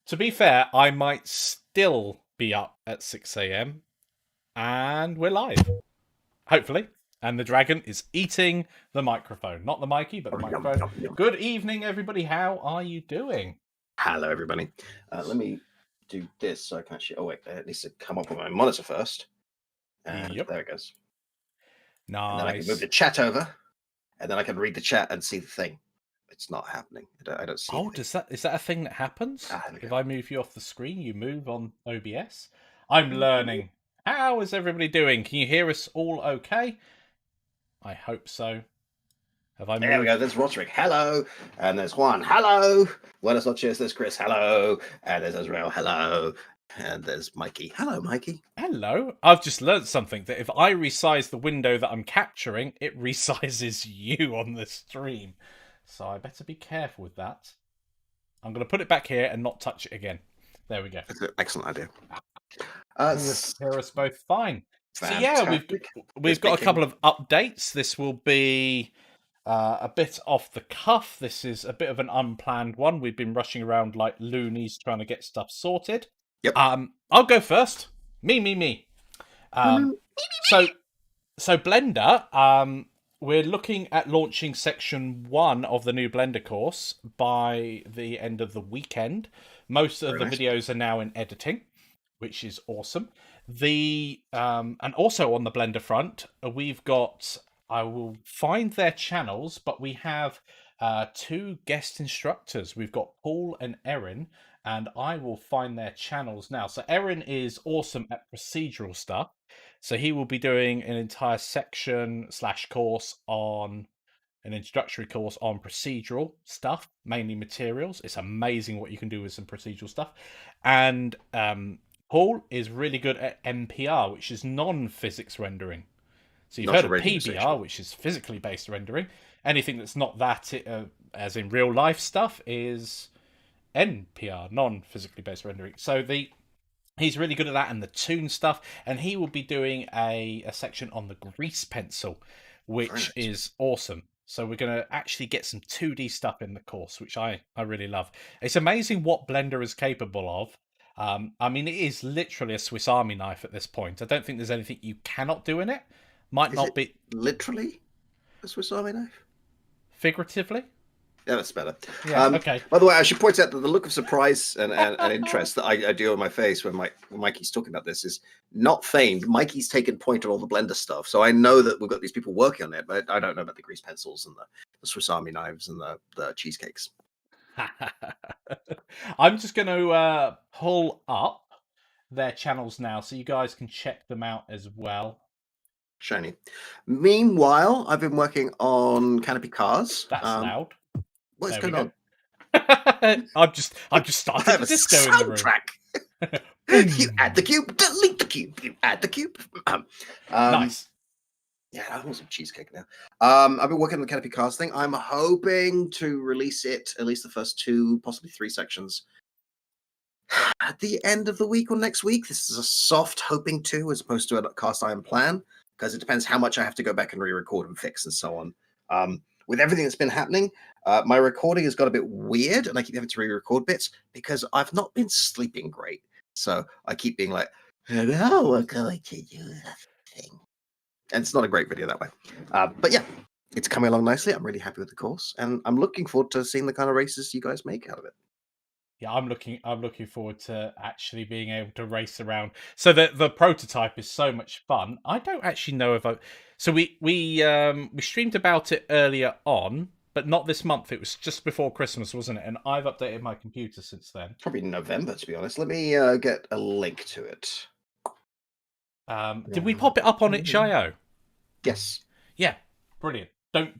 To be fair, I might still be up at 6 a.m. and we're live, hopefully. And the dragon is eating the microphone. Not the Mikey, but the microphone. Good evening, everybody. How are you doing? Hello, everybody. Let me do this so I can actually... Oh, wait. It needs to come up on my monitor first. And Yep. there it goes. Nice. And then I can move the chat over. And then I can read the chat and see the thing. It's not happening. I don't see anything. Is that a thing that happens? If go. I move you off the screen, you move on OBS? I'm learning. How is everybody doing? Can you hear us all okay? I hope so. Have I moved? There we go. There's Roderick. Hello. And there's Juan. Hello. Buenas noches. There's Chris. Hello. And there's Israel. Hello. And there's Mikey. Hello, Mikey. Hello. I've just learned something, that if I resize the window that I'm capturing, it resizes you on the stream. So I better be careful with that. I'm going to put it back here and not touch it again. There we go. That's an excellent idea. Hear us both fine. Fantastic. So yeah, we've got a couple of updates. This will be a bit off the cuff. This is a bit of an unplanned one. We've been rushing around like loonies trying to get stuff sorted. Yep. I'll go first. Me. So Blender, we're looking at launching section 1 of the new Blender course by the end of the weekend. Most of the videos are now in editing, which is awesome. And also on the Blender front, we've got, I will find their channels, but we have 2 guest instructors. We've got Paul and Erin, and I will find their channels now. So Erin is awesome at procedural stuff. So he will be doing an entire section / course on an introductory course on procedural stuff, mainly materials. It's amazing what you can do with some procedural stuff. And Paul is really good at NPR, which is non-physics rendering. So you've heard of PBR, which is physically based rendering. Anything that's not that, as in real life stuff, is NPR, non-physically based rendering. So he's really good at that and the toon stuff. And he will be doing a section on the grease pencil, which is awesome. So we're going to actually get some 2D stuff in the course, which I really love. It's amazing what Blender is capable of. I mean, it is literally a Swiss Army knife at this point. I don't think there's anything you cannot do in it. Might not be literally a Swiss Army knife. Figuratively. Yeah, that's better. Yeah, okay. By the way, I should point out that the look of surprise and interest that I do on my face when Mikey's talking about this is not feigned. Mikey's taken point on all the Blender stuff, so I know that we've got these people working on it, but I don't know about the grease pencils and the Swiss Army knives and the cheesecakes. I'm just going to pull up their channels now so you guys can check them out as well. Shiny. Meanwhile, I've been working on Canopy cars. That's loud. What's going on? I've just started a disco in the room. You add the cube, delete the cube. You add the cube. Nice. Yeah, I want some cheesecake now. I've been working on the Canopy Cars thing. I'm hoping to release it, at least the first 2, possibly 3 sections, at the end of the week or next week. This is a soft hoping to, as opposed to a cast iron plan, because it depends how much I have to go back and re-record and fix and so on. With everything that's been happening, my recording has got a bit weird, and I keep having to re-record bits because I've not been sleeping great. So I keep being like, "Oh, we're going to do that thing," and it's not a great video that way. But yeah, it's coming along nicely. I'm really happy with the course, and I'm looking forward to seeing the kind of races you guys make out of it. Yeah, I'm looking forward to actually being able to race around. So the prototype is so much fun. I don't actually know if so we streamed about it earlier on, but not this month. It was just before Christmas, wasn't it? And I've updated my computer since then. Probably November, to be honest. Let me get a link to it. Did we pop it up on itch.io? Yes. Yeah, brilliant. Don't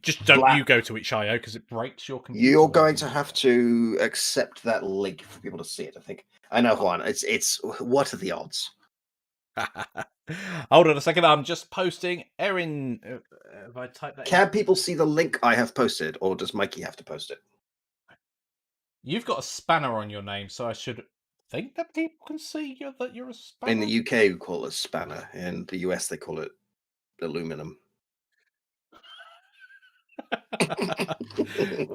you go to itch.io because it breaks your computer. You're going to have to accept that link for people to see it, I think. I know, Juan. It's what are the odds? Hold on a second. I'm just posting. Erin, if I type that Can people see the link I have posted, or does Mikey have to post it? You've got a spanner on your name, so I should think that people can see that you're a spanner. In the UK, we call it spanner. In the US, they call it aluminum.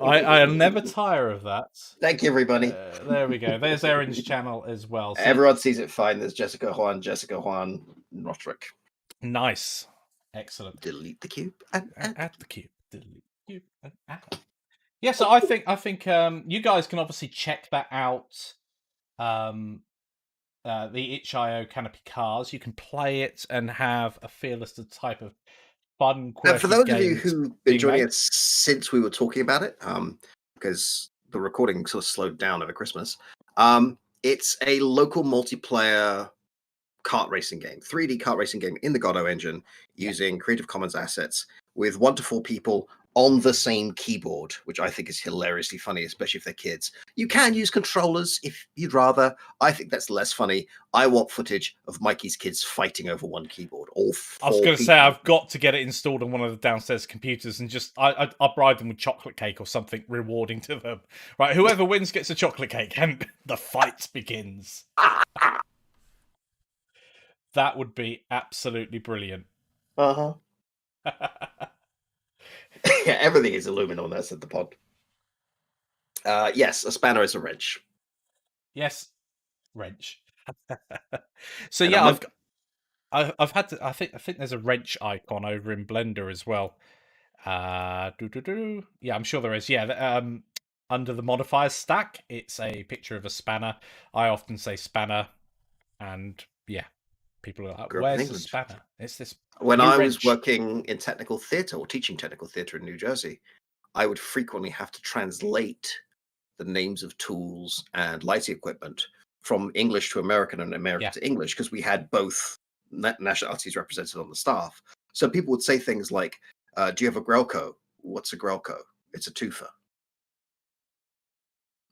I'll never tire of that. Thank you, everybody. There we go. There's Erin's channel as well. So Everyone sees it fine. There's Jessica Juan, Notrick. nice, excellent. Delete the cube. Add the cube. Delete the cube and add. Yeah, so I think you guys can obviously check that out. The itch.io Canopy cars. You can play it and have a feel as to the type of fun, quirky For those of you games who've being been joining made. us since we were talking about it, because the recording sort of slowed down over Christmas, it's a local multiplayer kart racing game, 3D kart racing game in the Godot engine using Creative Commons assets with 1 to 4 people on the same keyboard, which I think is hilariously funny, especially if they're kids. You can use controllers if you'd rather. I think that's less funny. I want footage of Mikey's kids fighting over one keyboard. All 4 I was going to people. say I've got to get it installed on one of the downstairs computers and just I'll bribe them with chocolate cake or something rewarding to them. Right, whoever wins gets a chocolate cake and the fight begins. That would be absolutely brilliant. Uh-huh. Yeah, everything is aluminum. That's at the pod. Yes, a spanner is a wrench. Yes, wrench. So And yeah, I've had to. I think there's a wrench icon over in Blender as well. Yeah, I'm sure there is. Yeah, under the modifiers stack, it's a picture of a spanner. I often say spanner, and yeah, people are like, Grew up in "Where's the England. spanner?" It's this. When new I was wrench. working in technical theatre or teaching technical theatre in New Jersey, I would frequently have to translate the names of tools and lighting equipment from English to American and American to English because we had both nationalities represented on the staff. So people would say things like, do you have a Grelco? What's a Grelco? It's a twofer.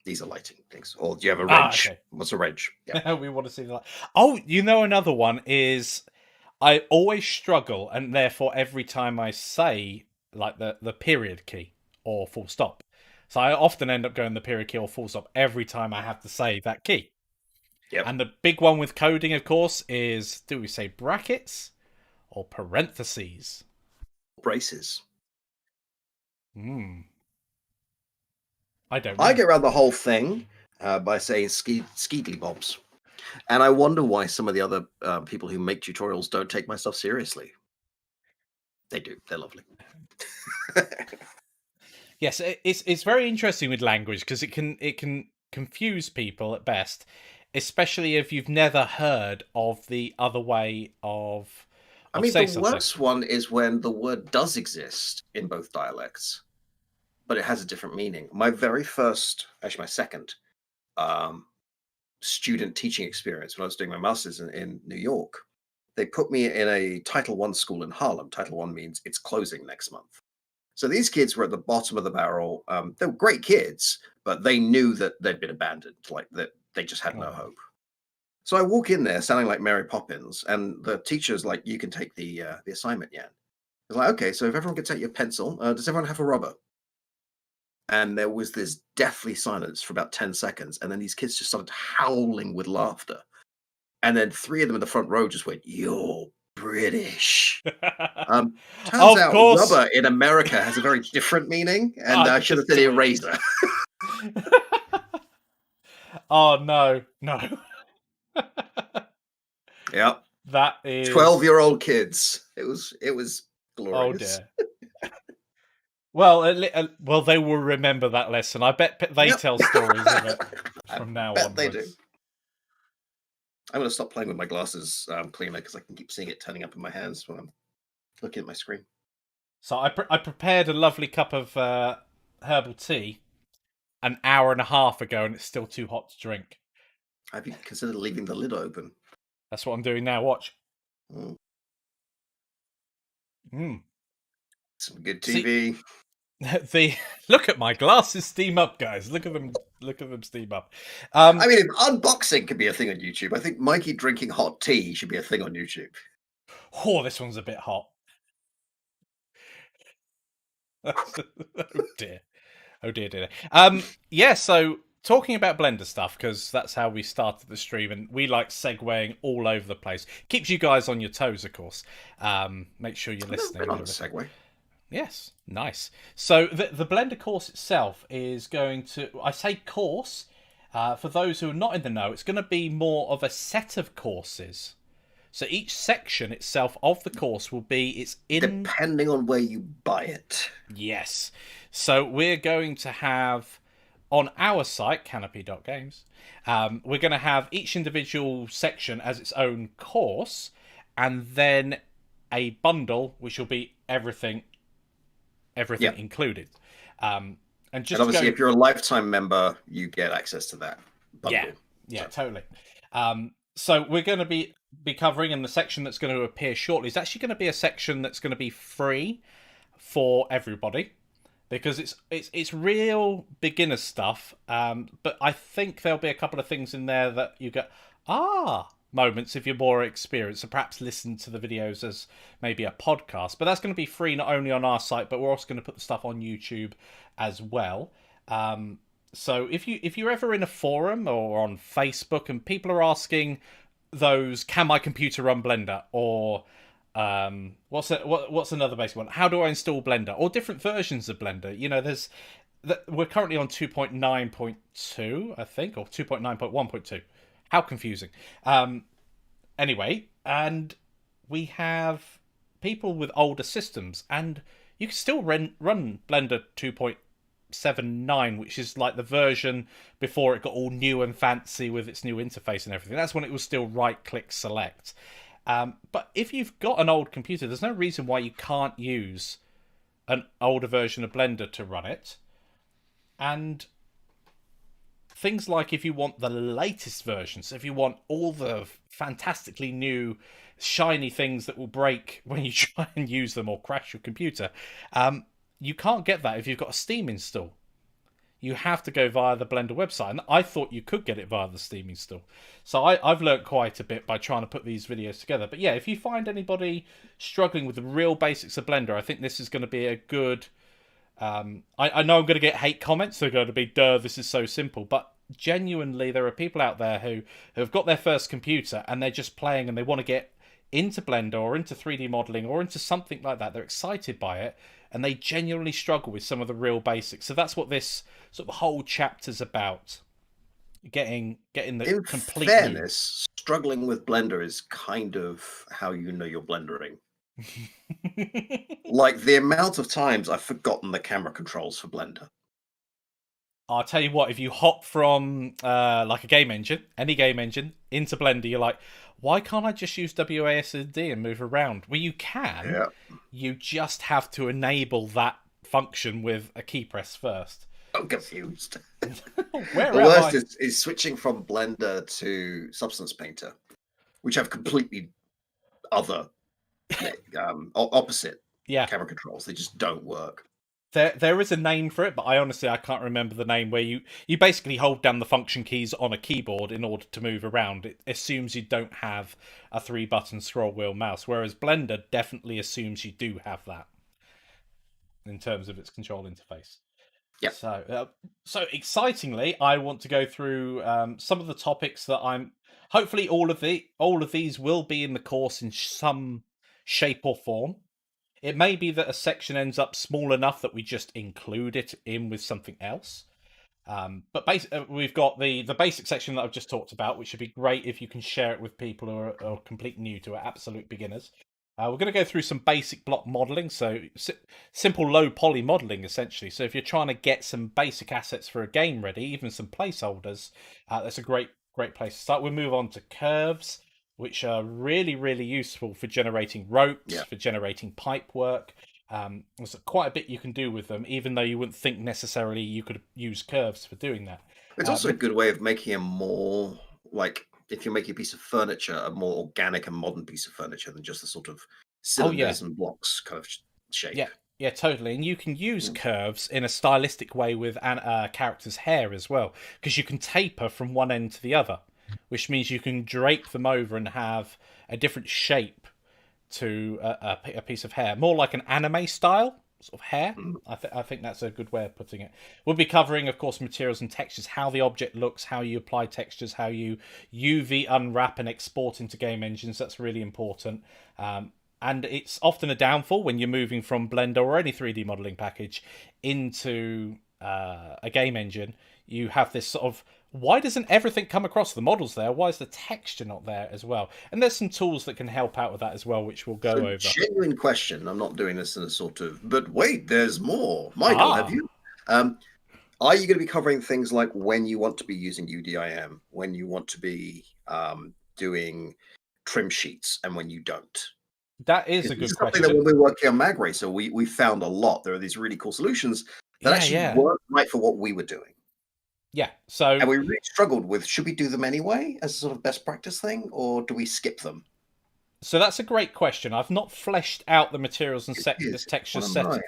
These are lighting things. Or do you have a wrench? Okay. What's a wrench? Yeah. We want to see that. Oh, you know, another one is I always struggle, and therefore every time I say like the period key or full stop, so I often end up going the period key or full stop every time I have to say that key. Yep. And the big one with coding, of course, is do we say brackets or parentheses? Braces. I don't know. I get around the whole thing by saying skeedly bobs. And I wonder why some of the other people who make tutorials don't take my stuff seriously. They do. They're lovely. Yes, it's very interesting with language because it can confuse people at best, especially if you've never heard of the other way of. I mean, say the something. worst one is when the word does exist in both dialects, but it has a different meaning. My very first, actually my second, student teaching experience when I was doing my master's in New York, they put me in a Title I school in Harlem. Title I means it's closing next month. So these kids were at the bottom of the barrel. They were great kids, but they knew that they'd been abandoned, like that they just had no hope. So I walk in there sounding like Mary Poppins, and the teacher's like, "You can take the assignment, yeah." It's like, okay, so if everyone gets out your pencil, does everyone have a rubber? And there was this deathly silence for about 10 seconds, and then these kids just started howling with laughter. And then 3 of them in the front row just went, "You're British." Turns out course. rubber in America has a very different meaning, and I should have said eraser. Oh no. Yep. That is 12-year-old kids. It was glorious. Oh dear. Well, they will remember that lesson. I bet they tell stories of it from now on. They do. I'm going to stop playing with my glasses cleaner because I can keep seeing it turning up in my hands when I'm looking at my screen. So I prepared a lovely cup of herbal tea an hour and a half ago, and it's still too hot to drink. Have you considered leaving the lid open? That's what I'm doing now. Watch. Some good TV. Look at my glasses steam up, guys. Look at them steam up. I mean, if unboxing could be a thing on YouTube, I think Mikey drinking hot tea should be a thing on YouTube. Oh, this one's a bit hot. Oh dear. Yeah, so talking about Blender stuff, because that's how we started the stream, and we like segueing all over the place. Keeps you guys on your toes, of course. Make sure you're listening. I've been on a segue. Yes, nice. So the Blender course itself is going to, I say course, for those who are not in the know, it's going to be more of a set of courses. So each section itself of the course will be it's in. Depending on where you buy it. Yes. So we're going to have on our site, Canopy.games, we're going to have each individual section as its own course, and then a bundle which will be everything Yeah. included. And And just to obviously, go, if you're a lifetime member, you get access to that yeah, bundle. yeah, So, totally. So we're going to be covering in the section that's going to appear shortly. It's actually going to be a section that's going to be free for everybody because it's real beginner stuff. But I think there'll be a couple of things in there that you get moments if you're more experienced, so perhaps listen to the videos as maybe a podcast. But that's going to be free not only on our site, but we're also going to put the stuff on YouTube as well. So if you're ever in a forum or on Facebook and people are asking those, can my computer run Blender, or what's another basic one? How do I install Blender, or different versions of Blender? You know, we're currently on 2.9.2, I think, or 2.9.1.2. How confusing. Anyway, and we have people with older systems, and you can still run Blender 2.79, which is like the version before it got all new and fancy with its new interface and everything. That's when it was still right-click select. But if you've got an old computer, there's no reason why you can't use an older version of Blender to run it. And things like if you want the latest versions, if you want all the fantastically new, shiny things that will break when you try and use them or crash your computer, you can't get that if you've got a Steam install. You have to go via the Blender website, and I thought you could get it via the Steam install. So I've learned quite a bit by trying to put these videos together. But yeah, if you find anybody struggling with the real basics of Blender, I think this is going to be a good... I know I'm going to get hate comments. They're going to be, duh, this is so simple. But genuinely, there are people out there who have got their first computer and they're just playing and they want to get into Blender or into 3D modeling or into something like that. They're excited by it and they genuinely struggle with some of the real basics. So that's what this sort of whole chapter's about. Getting the in complete fairness, struggling with Blender is kind of how you know you're blendering. Like the amount of times I've forgotten the camera controls for Blender. I'll tell you what, if you hop from like a game engine, any game engine, into Blender, you're like, why can't I just use WASD and move around? Well, you can. Yeah. You just have to enable that function with a key press first. I'm confused. Where The am worst I? is switching from Blender to Substance Painter, which have completely other opposite Yeah. camera controls. They just don't work. There is a name for it, but I can't remember the name, where you basically hold down the function keys on a keyboard in order to move around. It assumes you don't have a 3-button scroll wheel mouse, whereas Blender definitely assumes you do have that in terms of its control interface. Yep. So excitingly, I want to go through some of the topics that I'm. Hopefully, all of these will be in the course in some shape or form. It may be that a section ends up small enough that we just include it in with something else. But we've got the basic section that I've just talked about, which would be great if you can share it with people who are complete new to it, absolute beginners. We're going to go through some basic block modeling, so simple low poly modeling essentially. So if you're trying to get some basic assets for a game ready, even some placeholders, that's a great place to start. We'll move on to curves, which are really, really useful for generating ropes, for generating pipe work. There's quite a bit you can do with them, even though you wouldn't think necessarily you could use curves for doing that. It's also a good way of making a more, like, if you're making a piece of furniture, a more organic and modern piece of furniture than just a sort of cylinders and blocks kind of shape. Yeah, totally. And you can use curves in a stylistic way with a character's hair as well, because you can taper from one end to the other, which means you can drape them over and have a different shape to a piece of hair, more like an anime style sort of hair. I think that's a good way of putting it. We'll be covering, of course, materials and textures, how the object looks, how you apply textures, how you UV unwrap and export into game engines. That's really important. and it's often a downfall when you're moving from Blender or any 3D modeling package into a game engine. You have this sort of, why doesn't everything come across the models there? Why is the texture not there as well? And there's some tools that can help out with that as well, which we'll go over. Genuine question. I'm not doing this in a sort of, but wait, there's more. Michael, have you? Are you going to be covering things like when you want to be using UDIM, when you want to be doing trim sheets, and when you don't? That is a good question. That when we're working on Mag Racer, we found a lot. There are these really cool solutions that actually work right for what we were doing. Yeah. So, and we really struggled with, should we do them anyway as a sort of best practice thing, or do we skip them? So that's a great question. I've not fleshed out the materials and texture setting.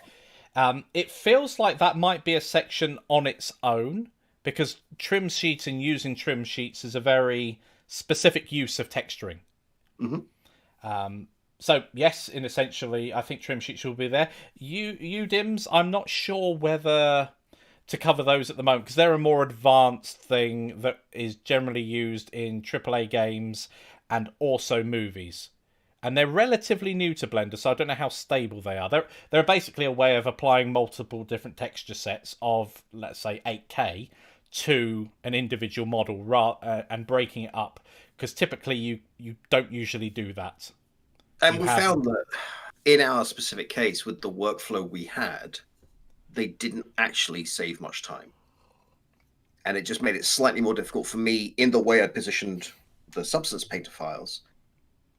It feels like that might be a section on its own, because trim sheets and using trim sheets is a very specific use of texturing. So yes, in essentially, I think trim sheets will be there. UDIMs, I'm not sure whether to cover those at the moment, because they're a more advanced thing that is generally used in AAA games and also movies. And they're relatively new to Blender, so I don't know how stable they are. They're basically a way of applying multiple different texture sets of, let's say, 8K to an individual model and breaking it up, because typically you don't usually do that. And we found that in our specific case, with the workflow we had, they didn't actually save much time. And it just made it slightly more difficult for me, in the way I positioned the Substance Painter files,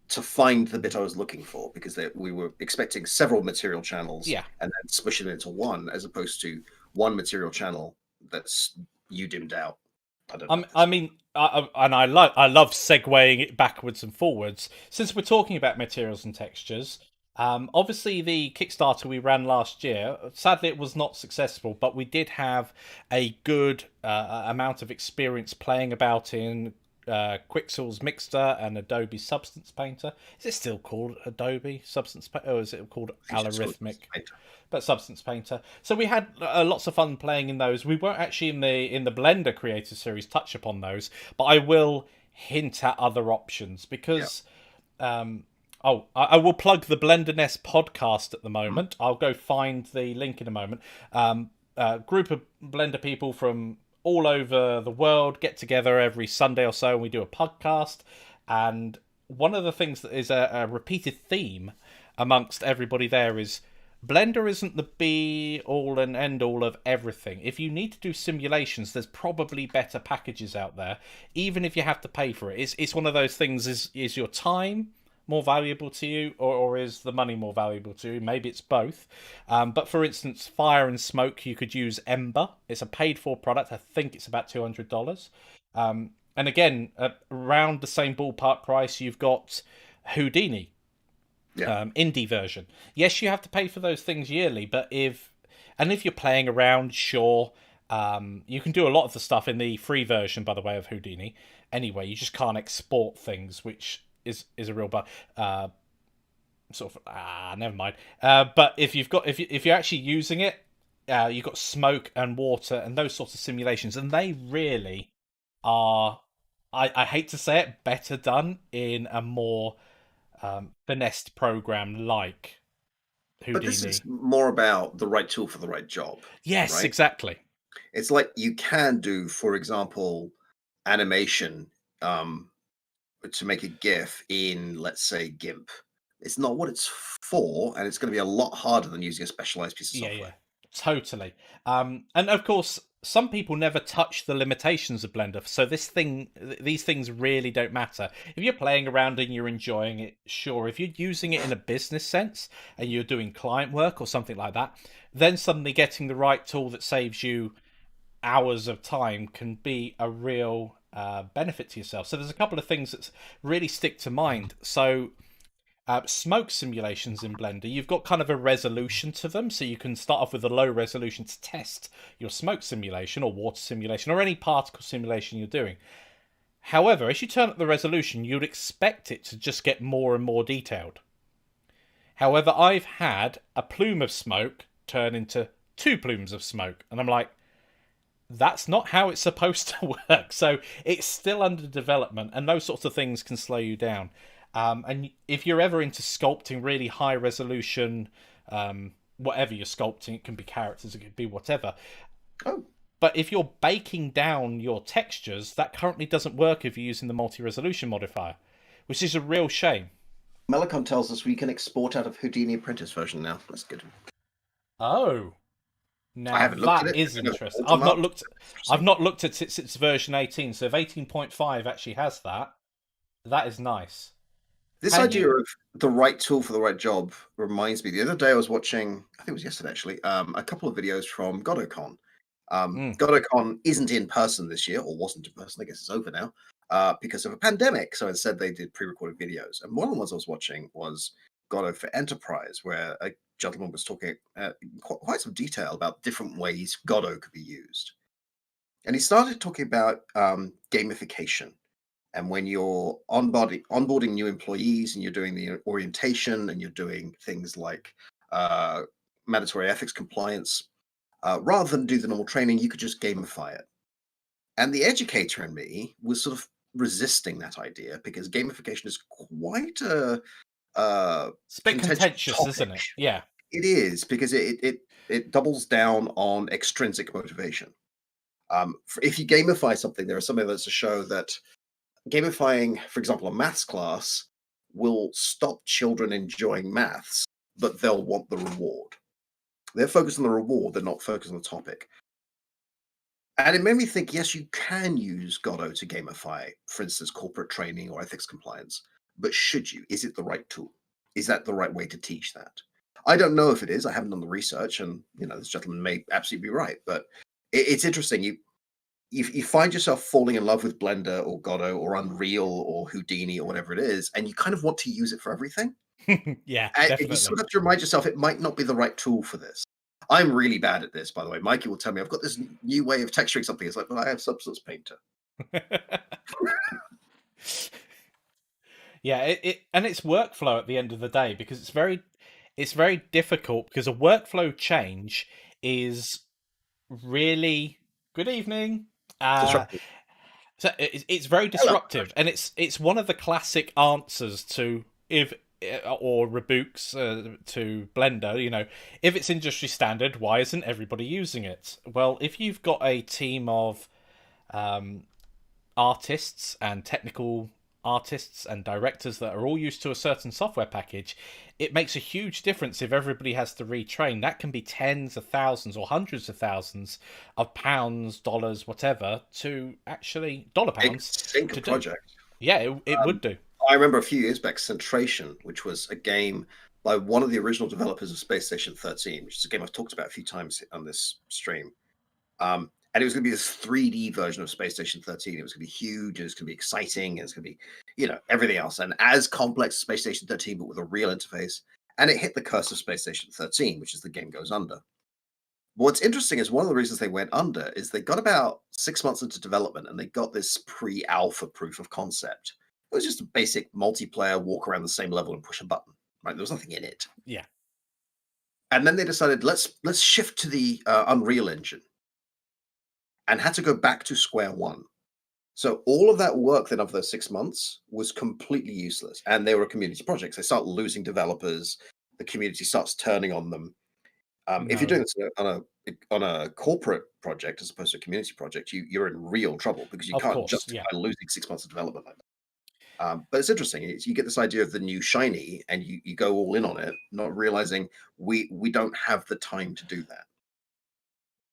to find the bit I was looking for, because we were expecting several material channels and then smush it into one, as opposed to one material channel that's dimmed out. I mean, I love segueing it backwards and forwards. Since we're talking about materials and textures, obviously the Kickstarter we ran last year, sadly it was not successful, but we did have a good amount of experience playing about in Quixel's Mixer and Adobe Substance Painter. Is it still called Adobe Substance Painter, or is it called Algorithmic? But Substance Painter. So we had lots of fun playing in those. We won't actually in the Blender Creator Series touch upon those, but I will hint at other options, because I will plug the Blender Nest podcast at the moment. I'll go find the link in a moment. A group of Blender people from all over the world get together every Sunday or so, and we do a podcast. And one of the things that is a repeated theme amongst everybody there is Blender isn't the be all and end all of everything. If you need to do simulations, there's probably better packages out there, even if you have to pay for it. It's one of those things, is your time more valuable to you, or is the money more valuable to you? Maybe it's both. But for instance, Fire and Smoke, you could use Ember. It's a paid-for product. I think it's about $200. And again, around the same ballpark price, you've got Houdini, indie version. Yes, you have to pay for those things yearly, but if you're playing around, sure. You can do a lot of the stuff in the free version, by the way, of Houdini. Anyway, you just can't export things, which is a real bug. Never mind. But if you're actually using it, you've got smoke and water and those sorts of simulations, and they really are, I hate to say it, better done in a more finessed program like Houdini. But this is more about the right tool for the right job. Yes, right? Exactly. It's like you can do, for example, animation to make a GIF in, let's say, GIMP. It's not what it's for, and it's going to be a lot harder than using a specialized piece of software. Yeah, totally. And of course, some people never touch the limitations of Blender, so these things really don't matter. If you're playing around and you're enjoying it, sure. If you're using it in a business sense and you're doing client work or something like that, then suddenly getting the right tool that saves you hours of time can be a real benefit to yourself. So there's a couple of things that really stick to mind. So smoke simulations in Blender, you've got kind of a resolution to them, so you can start off with a low resolution to test your smoke simulation or water simulation or any particle simulation you're doing. However, as you turn up the resolution, you'd expect it to just get more and more detailed. However, I've had a plume of smoke turn into 2 plumes of smoke, and I'm like, that's not how it's supposed to work. So it's still under development, and those sorts of things can slow you down. And if you're ever into sculpting really high resolution, whatever you're sculpting, it can be characters, it could be whatever. Oh, But if you're baking down your textures, that currently doesn't work if you're using the multi-resolution modifier, which is a real shame. Melicon tells us we can export out of Houdini Apprentice version now. That's good. Oh, I now haven't looked at that it. is I know interesting. it's them up. I've Interesting. not looked at it since version 18. So if 18.5 actually has that, that is nice. This Can idea you? of the right tool for the right job reminds me. The other day I was watching, I think it was yesterday actually, a couple of videos from GodoCon. Mm, GodoCon isn't in person this year, or wasn't in person. I guess it's over now because of a pandemic. So instead, they did pre-recorded videos. And one of the ones I was watching was Godot for Enterprise, where a gentleman was talking quite some detail about different ways Godot could be used. And he started talking about gamification. And when you're onboarding new employees and you're doing the orientation and you're doing things like mandatory ethics compliance, rather than do the normal training, you could just gamify it. And the educator in me was sort of resisting that idea because gamification is quite a it's a bit contentious contentious, topic. isn't it? Yeah. It is because it doubles down on extrinsic motivation. If you gamify something, there are some evidence to show that gamifying, for example, a maths class will stop children enjoying maths, but they'll want the reward. They're focused on the reward, they're not focused on the topic. And it made me think, yes, you can use Godot to gamify, for instance, corporate training or ethics compliance, but should you? Is it the right tool? Is that the right way to teach that? I don't know if it is. I haven't done the research, and this gentleman may absolutely be right. But it's interesting. You find yourself falling in love with Blender or Godot or Unreal or Houdini or whatever it is, and you kind of want to use it for everything. Yeah, And you definitely. sort of have to remind yourself it might not be the right tool for this. I'm really bad at this, by the way. Mikey will tell me I've got this new way of texturing something. It's like, but I have Substance Painter. Yeah, it and it's workflow at the end of the day because it's very difficult because a workflow change is really good evening. Uh, Disruptive. so it's very Hello. disruptive, and it's one of the classic answers to if or rebukes to Blender. If it's industry standard, why isn't everybody using it? Well, if you've got a team of um, artists and technical artists and directors that are all used to a certain software package, it makes a huge difference if everybody has to retrain. That can be tens of thousands or hundreds of thousands of pounds, dollars, whatever, to actually dollar Big pounds sink to of do. project. Yeah, it would do. I remember a few years back, Centration, which was a game by one of the original developers of Space Station 13, which is a game I've talked about a few times on this stream. And it was going to be this 3D version of Space Station 13. It was going to be huge, and it's going to be exciting, and it's going to be, everything else. And as complex as Space Station 13, but with a real interface. And it hit the curse of Space Station 13, which is the game goes under. What's interesting is one of the reasons they went under is they got about 6 months into development and they got this pre-alpha proof of concept. It was just a basic multiplayer walk around the same level and push a button. Right? There was nothing in it. Yeah. And then they decided let's shift to the Unreal Engine, and had to go back to square one. So all of that work then of those 6 months was completely useless. And they were community projects. They start losing developers. The community starts turning on them. If you're doing No. this on a corporate project as opposed to a community project, you're in real trouble because you Of can't course. Yeah. justify losing 6 months of development like that. But it's interesting. You get this idea of the new shiny, and you go all in on it, not realizing we don't have the time to do that.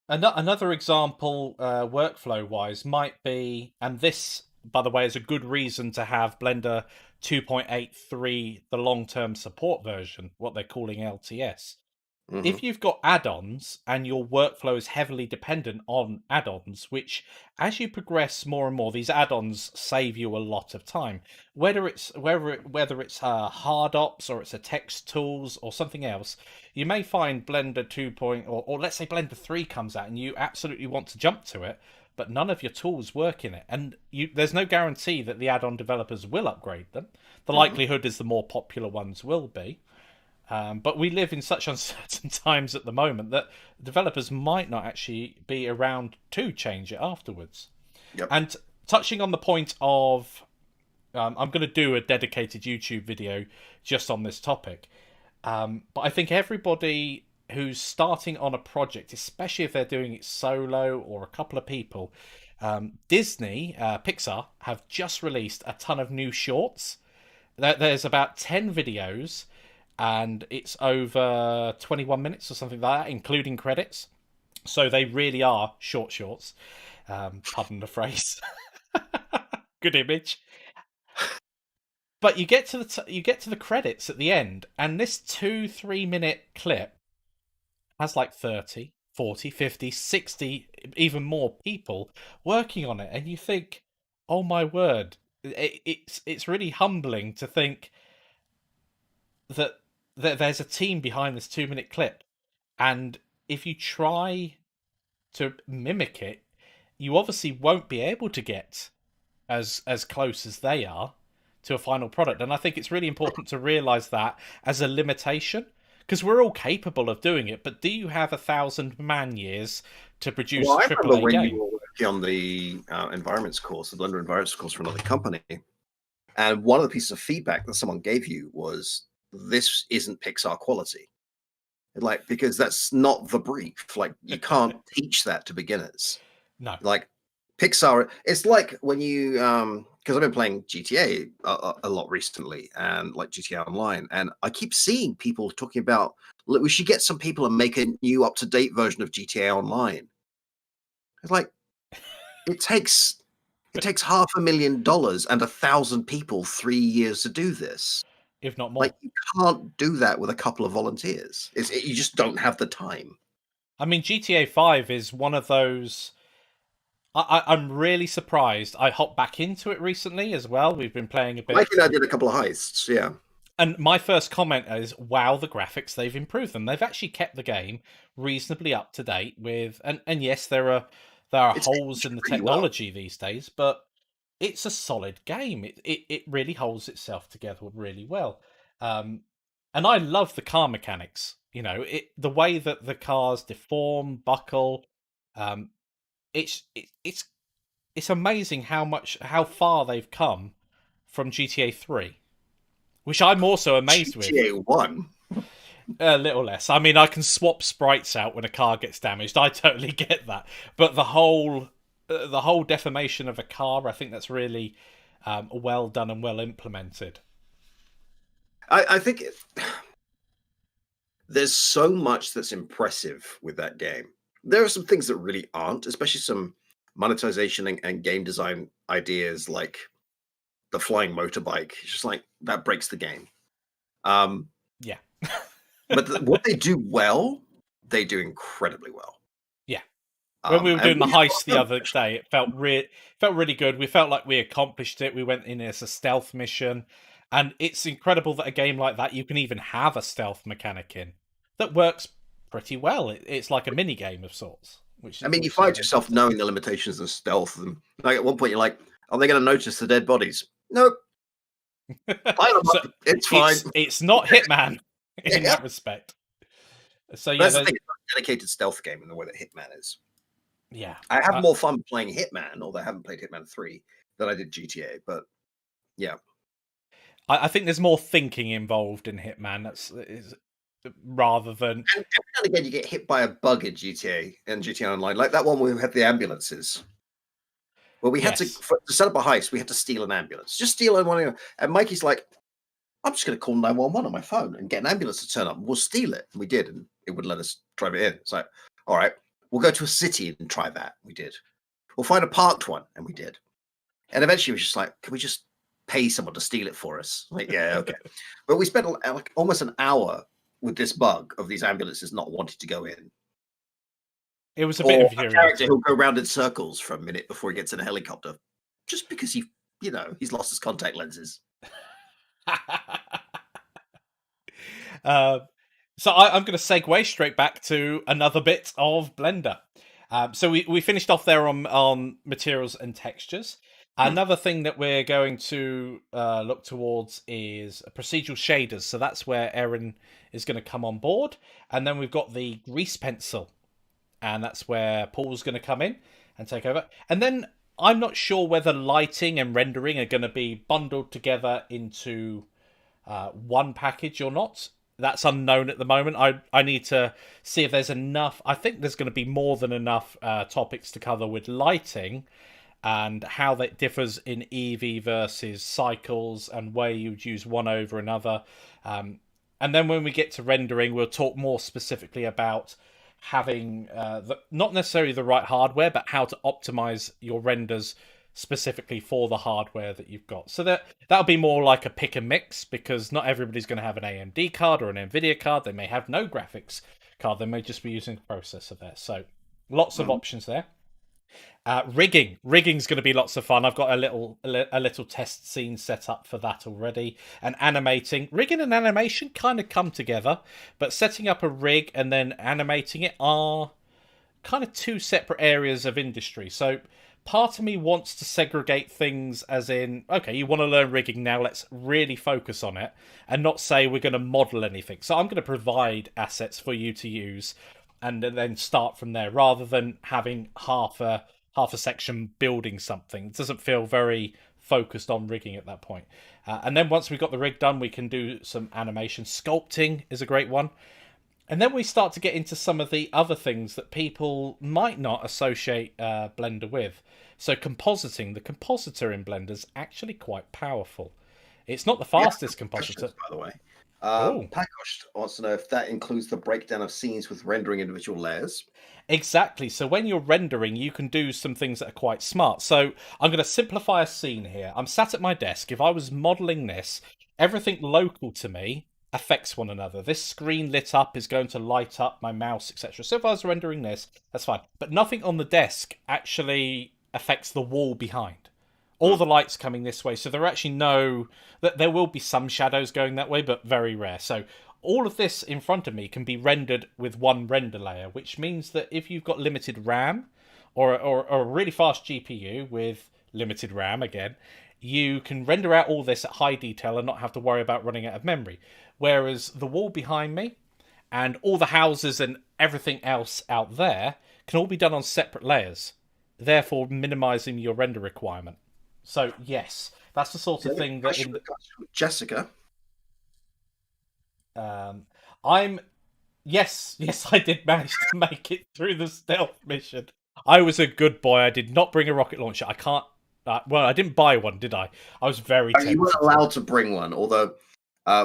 Another example, workflow wise, might be, and this, by the way, is a good reason to have Blender 2.83, the long term support version, what they're calling LTS. Hmm. If you've got add-ons and your workflow is heavily dependent on add-ons, which as you progress more and more, these add-ons save you a lot of time. Whether it's hard ops or it's a text tools or something else, you may find Blender 2. Or let's say Blender 3 comes out and you absolutely want to jump to it, but none of your tools work in it, and there's no guarantee that the add-on developers will upgrade them. The Hmm. likelihood is the more popular ones will be. But we live in such uncertain times at the moment that developers might not actually be around to change it afterwards. Yep. And touching on the point of I'm going to do a dedicated YouTube video just on this topic. But I think everybody who's starting on a project, especially if they're doing it solo or a couple of people, Disney, Pixar, have just released a ton of new shorts. There's about 10 videos, and it's over 21 minutes or something like that, including credits. So they really are short shorts. Pardon the phrase. Good image. But you get to you get to the credits at the end, and this 2-3 minute clip has like 30, 40, 50, 60, even more people working on it, and you think, oh my word, it's really humbling to think that there's a team behind this 2 minute clip, and if you try to mimic it, you obviously won't be able to get as close as they are to a final product. And I think it's really important to realize that as a limitation, because we're all capable of doing it. But do you have 1,000 man years to produce Well, a I remember AAA when game? you were working on the environments course, the Blender environments course for another company, and one of the pieces of feedback that someone gave you was this isn't Pixar quality. Like, because that's not the brief. Like, you can't teach that to beginners. No. Like, Pixar, it's like when you because I've been playing GTA a lot recently, and like GTA Online, and I keep seeing people talking about, look, we should get some people and make a new up-to-date version of GTA Online. It's like it takes $500,000 and 1,000 people 3 years to do this. If not more. Like, you can't do that with a couple of volunteers. You just don't have the time. I mean, GTA 5 is one of those. I'm really surprised. I hopped back into it recently as well. We've been playing a Mike bit. and I did a couple of heists, yeah. And my first comment is, wow, the graphics, they've improved them. They've actually kept the game reasonably up to date with, and yes, there are It's holes in aged the really well. technology these days, but it's a solid game. It really holds itself together really well. Um, and I love the car mechanics. You know, the way that the cars deform, buckle. Um, it's it's amazing how far they've come from GTA 3, which I'm also amazed with. GTA 1. A little less. I mean, I can swap sprites out when a car gets damaged. I totally get that. But the whole deformation of a car, I think that's really well done and well implemented. I think there's so much that's impressive with that game. There are some things that really aren't, especially some monetization and game design ideas like the flying motorbike. It's just like that breaks the game. Yeah. But what they do well, they do incredibly well. Yeah. When we were And doing the we heist the other day, it felt really good. We felt like we accomplished it. We went in as a stealth mission, and it's incredible that a game like that you can even have a stealth mechanic in that works pretty well. It's like a mini game of sorts, which I mean, you which is find yourself fantastic. knowing the limitations of stealth. And like at one point, you're like, "Are they going to notice the dead bodies?" Nope. Line them So up. It's fine. it's not Hitman in Yeah. that respect. So yeah, That's the thing. It's not a dedicated stealth game in the way that Hitman is. yeah. I have more fun playing Hitman, although I haven't played Hitman 3 than I did GTA. But yeah, I think there's more thinking involved in Hitman. Rather than and every now and again you get hit by a bug in GTA and GTA Online, like that one where we had the ambulances. Where we had to yes. to set up a heist, we had to steal an ambulance. Just steal one. And Mikey's like, I'm just going to call 911 on my phone and get an ambulance to turn up. And we'll steal it. And we did, and it would let us drive it in. It's like, all right, we'll go to a city and try that. We did. We'll find a parked one, and we did. And eventually, it was just like, can we just pay someone to steal it for us? Like, yeah, okay. But we spent like almost an hour with this bug of these ambulances not wanting to go in. It was a bit Or a character infuriating. who'll go around in circles for a minute before he gets in a helicopter, just because he's lost his contact lenses. uh, so I'm going to segue straight back to another bit of Blender. So we finished off there on materials and textures. Another thing that we're going to look towards is procedural shaders. So that's where Erin is going to come on board. And then we've got the grease pencil. And that's where Paul's going to come in and take over. And then I'm not sure whether lighting and rendering are going to be bundled together into one package or not. That's unknown at the moment. I need to see if there's enough. I think there's going to be more than enough topics to cover with lighting and how that differs in EV versus cycles and where you'd use one over another. And then when we get to rendering, we'll talk more specifically about having not necessarily the right hardware, but how to optimize your renders specifically for the hardware that you've got. So that'll be more like a pick and mix, because not everybody's going to have an AMD card or an Nvidia card. They may have no graphics card. They may just be using a processor there. So lots of options there. Rigging's going to be lots of fun. I've got a little test scene set up for that already. And animating, rigging and animation kind of come together, but setting up a rig and then animating it are kind of two separate areas of industry. So part of me wants to segregate things, as in, okay, you want to learn rigging now, let's really focus on it and not say we're going to model anything. So I'm going to provide assets for you to use and then start from there, rather than having half a section building something. It doesn't feel very focused on rigging at that point. And then once we've got the rig done, we can do some animation. Sculpting is a great one. And then we start to get into some of the other things that people might not associate Blender with. So compositing, the compositor in Blender is actually quite powerful. It's not the fastest compositor. By the way, Oh. Pakosh wants to know if that includes the breakdown of scenes with rendering individual layers. Exactly. So when you're rendering, you can do some things that are quite smart. So I'm going to simplify a scene here. I'm sat at my desk. If I was modeling this, everything local to me affects one another. This screen lit up is going to light up my mouse, etc. So if I was rendering this, that's fine. But nothing on the desk actually affects the wall behind. All the lights coming this way. So there are actually there will be some shadows going that way, but very rare. So all of this in front of me can be rendered with one render layer, which means that if you've got limited RAM or a really fast GPU with limited RAM again, you can render out all this at high detail and not have to worry about running out of memory. Whereas the wall behind me and all the houses and everything else out there can all be done on separate layers, therefore minimizing your render requirement. So yes, that's the sort of thing that Jessica. Yes, I did manage to make it through the stealth mission. I was a good boy. I did not bring a rocket launcher. I can't. Well, I didn't buy one, did I? I was very tempted. You weren't allowed to bring one, although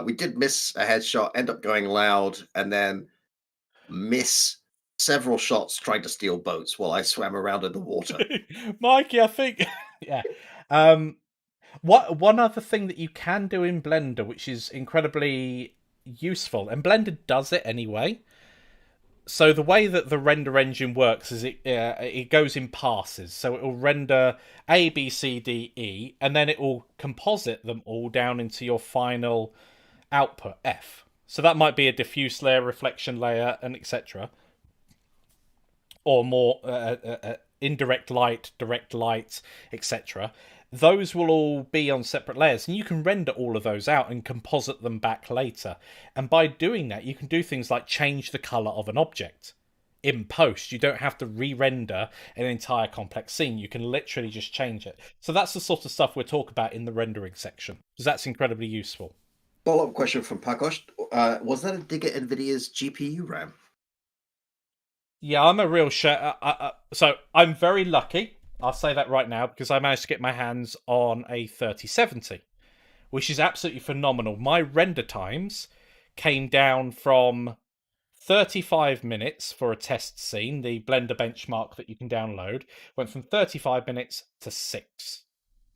we did miss a headshot, end up going loud, and then miss several shots trying to steal boats while I swam around in the water. Mikey, I think, yeah. One other thing that you can do in Blender, which is incredibly useful, and Blender does it anyway. So the way that the render engine works is it goes in passes. So it will render A, B, C, D, E, and then it will composite them all down into your final output F. So that might be a diffuse layer, reflection layer, and etc. Or more indirect light, direct light, etc. Those will all be on separate layers, and you can render all of those out and composite them back later. And by doing that, you can do things like change the color of an object in post. You don't have to re-render an entire complex scene. You can literally just change it. So that's the sort of stuff we'll talk about in the rendering section, because that's incredibly useful. Follow-up question from Pakosh. Was that a dig at NVIDIA's GPU RAM? Yeah, I'm a real so I'm very lucky. I'll say that right now, because I managed to get my hands on a 3070, which is absolutely phenomenal. My render times came down from 35 minutes for a test scene, the Blender benchmark that you can download, went from 35 minutes to 6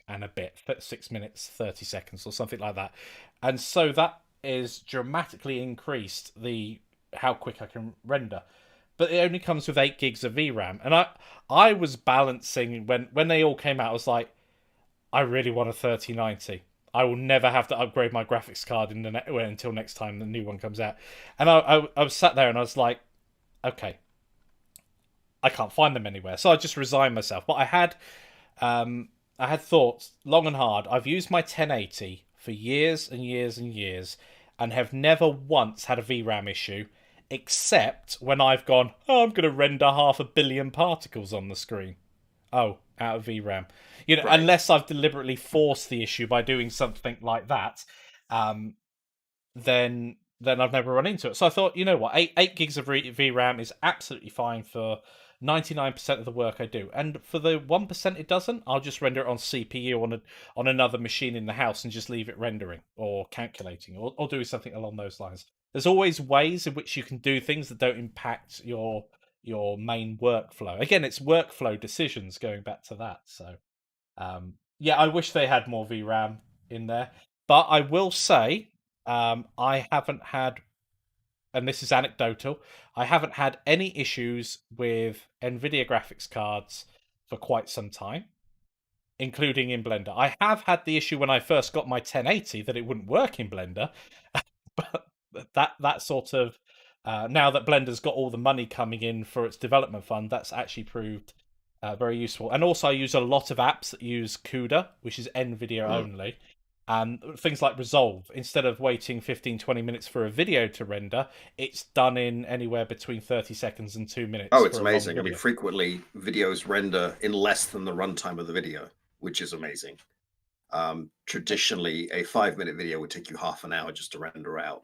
and a bit, 6 minutes, 30 seconds or something like that. And so that is dramatically increased how quick I can render. But it only comes with 8 gigs of VRAM. And I was balancing, when they all came out, I was like, I really want a 3090. I will never have to upgrade my graphics card until next time the new one comes out. And I was sat there and I was like, okay, I can't find them anywhere. So I just resigned myself. But I had thoughts long and hard. I've used my 1080 for years and years and years and have never once had a VRAM issue, except when I've gone, I'm going to render 500 million particles on the screen. oh, out of VRAM. You know, Right. unless I've deliberately forced the issue by doing something like that, um, then I've never run into it. So I thought, you know what, eight gigs of VRAM is absolutely fine for 99% of the work I do, and for the 1% it doesn't, I'll just render it on CPU on another machine in the house and just leave it rendering or calculating or doing something along those lines. There's always ways in which you can do things that don't impact your main workflow. Again, it's workflow decisions going back to that. So yeah, I wish they had more VRAM in there, but I will say I haven't had, and this is anecdotal, I haven't had any issues with NVIDIA graphics cards for quite some time, including in Blender. I have had the issue when I first got my 1080 that it wouldn't work in Blender, but that sort of now that Blender's got all the money coming in for its development fund, that's actually proved very useful. And also, I use a lot of apps that use CUDA, which is NVIDIA Mm. only. And things like Resolve, instead of waiting 15-20 minutes for a video to render, it's done in anywhere between 30 seconds and 2 minutes Oh, for it's a long amazing. I video. mean, frequently videos render in less than the runtime of the video, which is amazing. Traditionally, a 5-minute video would take you half an hour just to render out.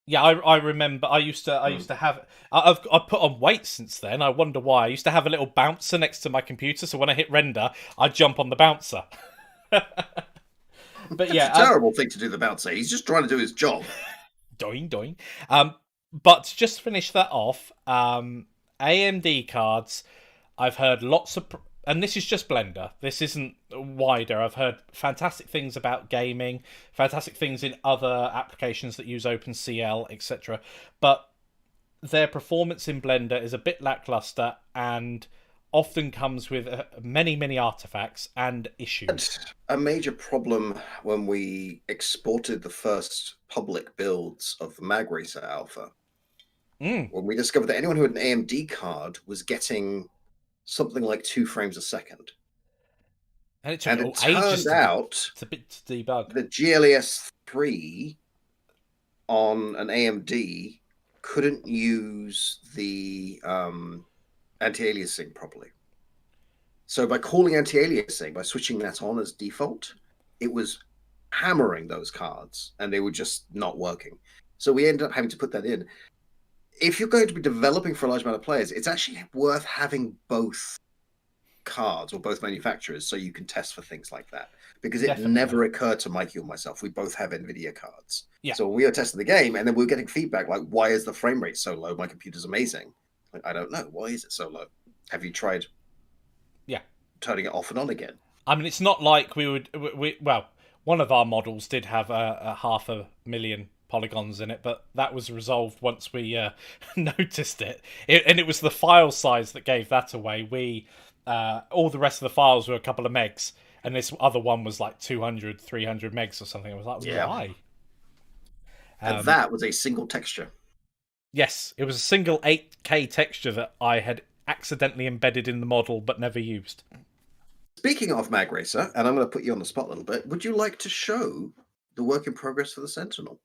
Yeah, I remember. I used to have. I've put on weight since then. I wonder why. I used to have a little bouncer next to my computer, so when I hit render, I jump on the bouncer. But That's a yeah, terrible thing to do, the bouncer. He's just trying to do his job. doing doing. But to just finish that off, AMD cards. I've heard lots of, and this is just Blender. This isn't wider. I've heard fantastic things about gaming, fantastic things in other applications that use OpenCL, etc. But their performance in Blender is a bit lackluster and often comes with many artifacts and issues. A major problem when we exported the first public builds of the Mag Racer Alpha, Mm. when we discovered that anyone who had an AMD card was getting something like 2 frames a second. And it took it ages turned out to debug. the GLES 3 on an AMD couldn't use the anti-aliasing properly. So by calling anti-aliasing, by switching that on as default, it was hammering those cards and they were just not working. So we ended up having to put that in. If you're going to be developing for a large amount of players, it's actually worth having both cards or both manufacturers so you can test for things like that. Because it Definitely. never occurred to Mikey or myself. We both have NVIDIA cards. Yeah. So when we were testing the game and then we were getting feedback like, why is the frame rate so low? My computer's amazing. Like, I don't know. Why is it so low? Have you tried turning it off and on again? I mean, it's not like well, one of our models did have a 500,000 polygons in it, but that was resolved once we noticed and it was the file size that gave that away. We all the rest of the files were a couple of megs, and this other one was like 200 300 megs or something. I was like, why? And that was a single texture. Yes, it was a single 8K texture that I had accidentally embedded in the model but never used. Speaking of Mag Racer, and I'm going to put you on the spot a little bit, would you like to show the work in progress for the Sentinel?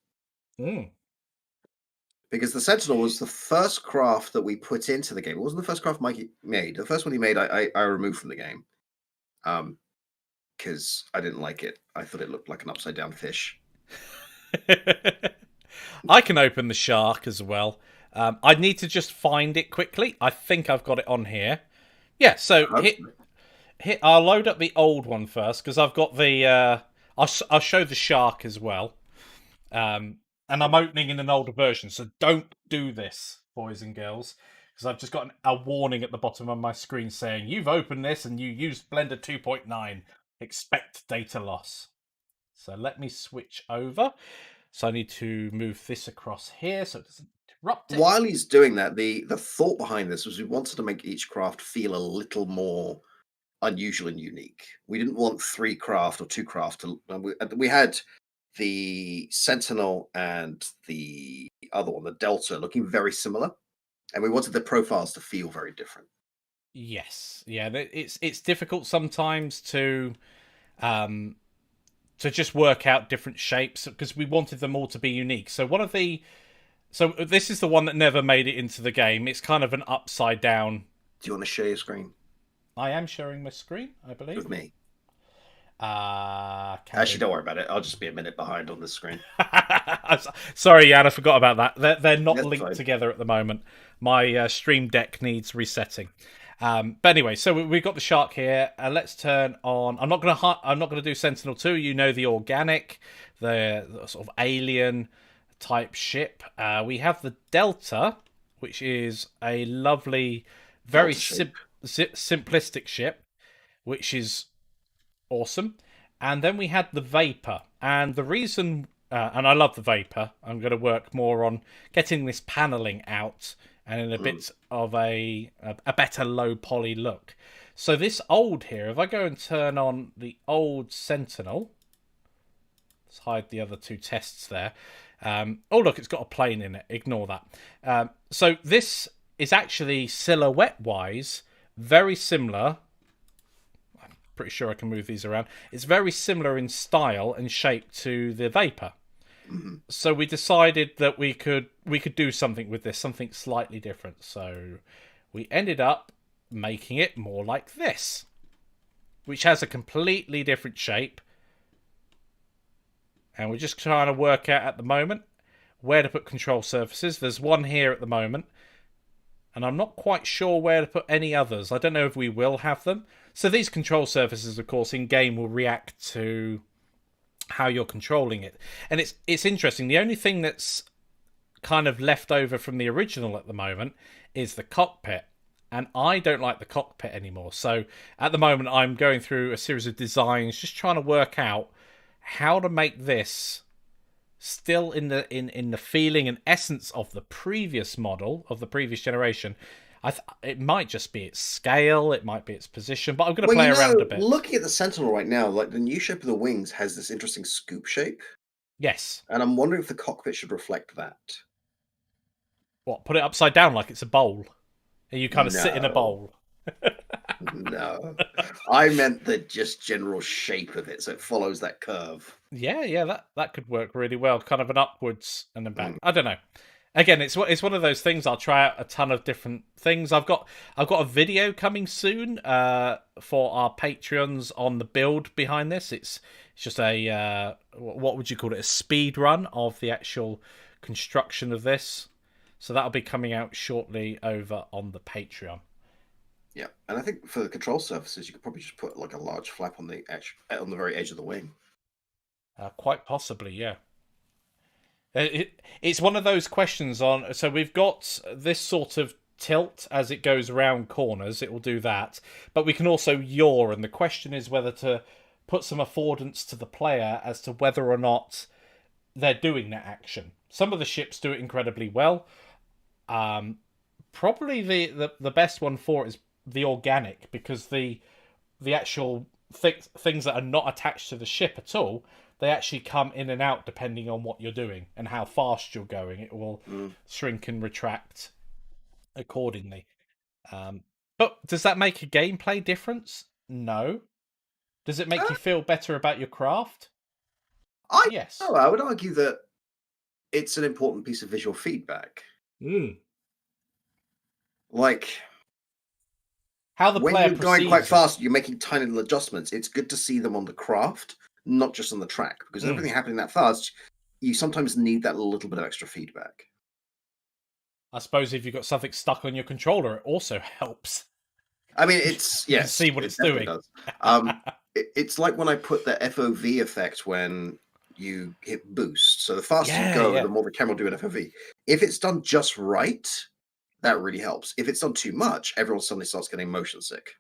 Because the Sentinel was the first craft that we put into the game. It wasn't the first craft Mikey made. The first one he made, I removed from the game. Because I didn't like it. I thought it looked like an upside down fish. I can open the shark as well. I need to just find it quickly. I think I've got it on here. Yeah, so I'll load up the old one first because I've got the. I'll show the shark as well. And I'm opening in an older version, so don't do this, boys and girls, because I've just got a warning at the bottom of my screen saying you've opened this and you used Blender 2.9. Expect data loss. So let me switch over. So I need to move this across here so it doesn't interrupt it. While he's doing that, the thought behind this was we wanted to make each craft feel a little more unusual and unique. We didn't want 3 craft or 2 craft. We had the Sentinel and the other one, the Delta, looking very similar, and we wanted the profiles to feel very different. Yes, yeah, it's difficult sometimes to just work out different shapes because we wanted them all to be unique. So this is the one that never made it into the game. It's kind of an upside down. Do you want to share your screen? I am sharing my screen, I believe. with me. Can Actually, do. don't worry about it. I'll just be a minute behind on the screen. Sorry, Jan, I forgot about that. They're not That's linked fine. together at the moment. My Stream Deck needs resetting. But anyway, so we've got the shark here. Let's turn on. I'm not gonna do Sentinel 2. You know, the organic, the sort of alien type ship. We have the Delta, which is a lovely, very Delta shape. simplistic ship, which is awesome. And then we had the Vapor, and the reason, and I love the Vapor. I'm going to work more on getting this paneling out and in a Mm. bit of a better low poly look. So this old here, if I go and turn on the old Sentinel, let's hide the other two tests there. Oh look, it's got a plane in it. Ignore that. So this is actually silhouette wise very similar. Pretty sure I can move these around. It's very similar in style and shape to the Vapor. Mm-hmm. So we decided that we could do something with this, something slightly different. So we ended up making it more like this, which has a completely different shape. And we're just trying to work out at the moment where to put control surfaces. There's one here at the moment, and I'm not quite sure where to put any others. I don't know if we will have them. So these control surfaces, of course, in game will react to how you're controlling it, and it's interesting. The only thing that's kind of left over from the original at the moment is the cockpit, and I don't like the cockpit anymore. So at the moment, I'm going through a series of designs, just trying to work out how to make this still in the feeling and essence of the previous model of the previous generation. It might just be its scale, it might be its position, but I'm going to Well, play you around know, a bit. looking at the Sentinel right now, like the new shape of the wings has this interesting scoop shape, Yes. and I'm wondering if the cockpit should reflect that. What? Put it upside down like it's a bowl, and you kind of sit in a No, bowl. no. I meant the just general shape of it, so it follows that curve. Yeah, that could work really well. Kind of an upwards and then back. Mm. I don't know. Again, it's one of those things. I'll try out a ton of different things. I've got a video coming soon for our Patreons on the build behind this. It's just a what would you call it? A speed run of the actual construction of this. So that'll be coming out shortly over on the Patreon. Yeah, and I think for the control surfaces, you could probably just put like a large flap on the edge, on the very edge of the wing. Quite possibly, yeah. It's one of those questions on. So we've got this sort of tilt as it goes around corners. It will do that, but we can also yaw. And the question is whether to put some affordance to the player as to whether or not they're doing that action. Some of the ships do it incredibly well. Um, Probably the best one for it is the organic, because the actual things that are not attached to the ship at all, they actually come in and out depending on what you're doing and how fast you're going. It will Mm. shrink and retract accordingly. Um, but does that make a gameplay difference? No. Does it make you feel better about your craft? I Yes. know, I would argue that it's an important piece of visual feedback. Mm. Like How the when player you're going quite perceives it. fast, you're making tiny little adjustments. It's good to see them on the craft, not just on the track, because Mm. everything happening that fast, you sometimes need that little bit of extra feedback. I suppose if you've got something stuck on your controller, it also helps. I mean, it's You can yes, see what it it's definitely doing. does. It's like when I put the FOV effect when you hit boost. So the faster you Yeah, go, yeah. the more the camera will do an FOV. If it's done just right, that really helps. If it's done too much, everyone suddenly starts getting motion sick.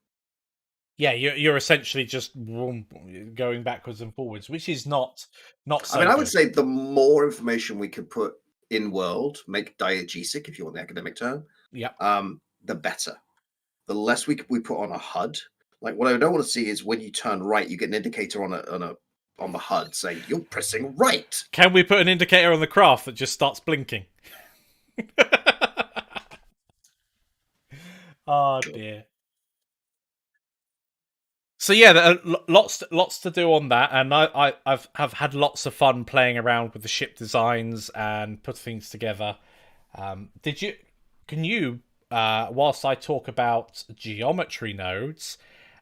Yeah, you're essentially just going backwards and forwards, which is not I mean, so I would good. say the more information we could put in world, make diegesic, if you want the academic term, Yeah. the better. The less we put on a HUD. Like what I don't want to see is when you turn right, you get an indicator on the HUD saying you're pressing right. Can we put an indicator on the craft that just starts blinking? Oh dear. So yeah, there are lots to do on that, and I've had lots of fun playing around with the ship designs and put things together. Did you? Can you whilst I talk about geometry nodes,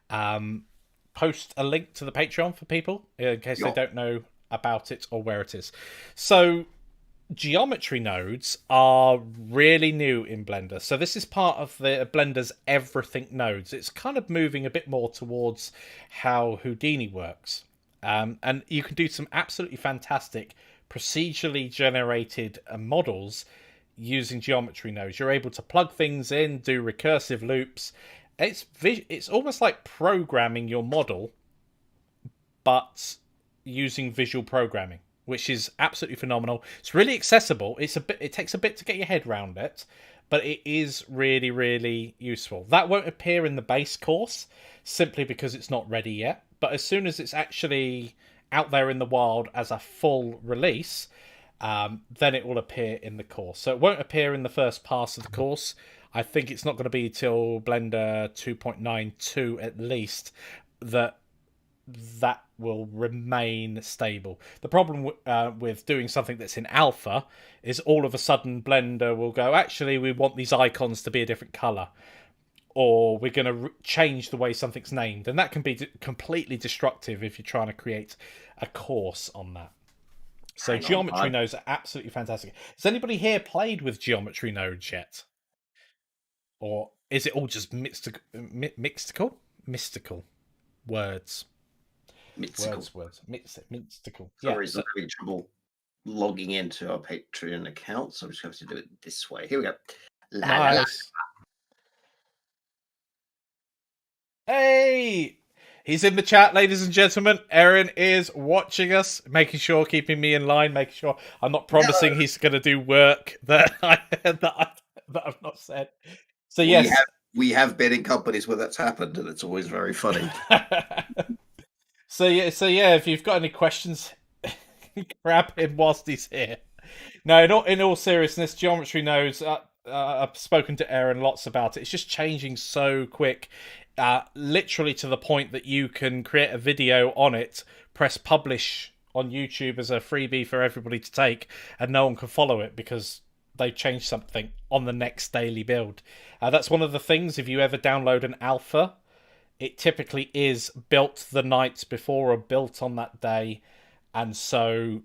post a link to the Patreon for people in case they Yeah. don't know about it or where it is. So, geometry nodes are really new in Blender. So this is part of the Blender's everything nodes. It's kind of moving a bit more towards how Houdini works. And you can do some absolutely fantastic procedurally generated models using geometry nodes. You're able to plug things in, do recursive loops. It's almost like programming your model, but using visual programming, which is absolutely phenomenal. It's really accessible. It takes a bit to get your head around it, but it is really, really useful. That won't appear in the base course simply because it's not ready yet. But as soon as it's actually out there in the wild as a full release, then it will appear in the course. So it won't appear in the first pass of the course. I think it's not going to be till Blender 2.92 at least that will remain stable. The problem with doing something that's in alpha is all of a sudden Blender will go, actually, we want these icons to be a different color, or we're going to change the way something's named, and that can be completely destructive if you're trying to create a course on that. So geometry nodes are absolutely fantastic. Has anybody here played with geometry nodes yet? Or is it all just mystical words? Mystical. Words. Mystical. Sorry, I'm having trouble logging into our Patreon account, so I'm just going to do it this way. Here we go. Nice. Hey! He's in the chat, ladies and gentlemen. Aaron is watching us, making sure, keeping me in line, making sure I'm not promising he's going to do work that I've not said. So yes, we have been in companies where that's happened, and it's always very funny. So yeah, if you've got any questions, grab him whilst he's here. No, in all seriousness, geometry nodes. I've spoken to Aaron lots about it. It's just changing so quick, literally to the point that you can create a video on it, press publish on YouTube as a freebie for everybody to take, and no one can follow it because they changed something on the next daily build. That's one of the things. If you ever download an alpha, it typically is built the night before or built on that day, and so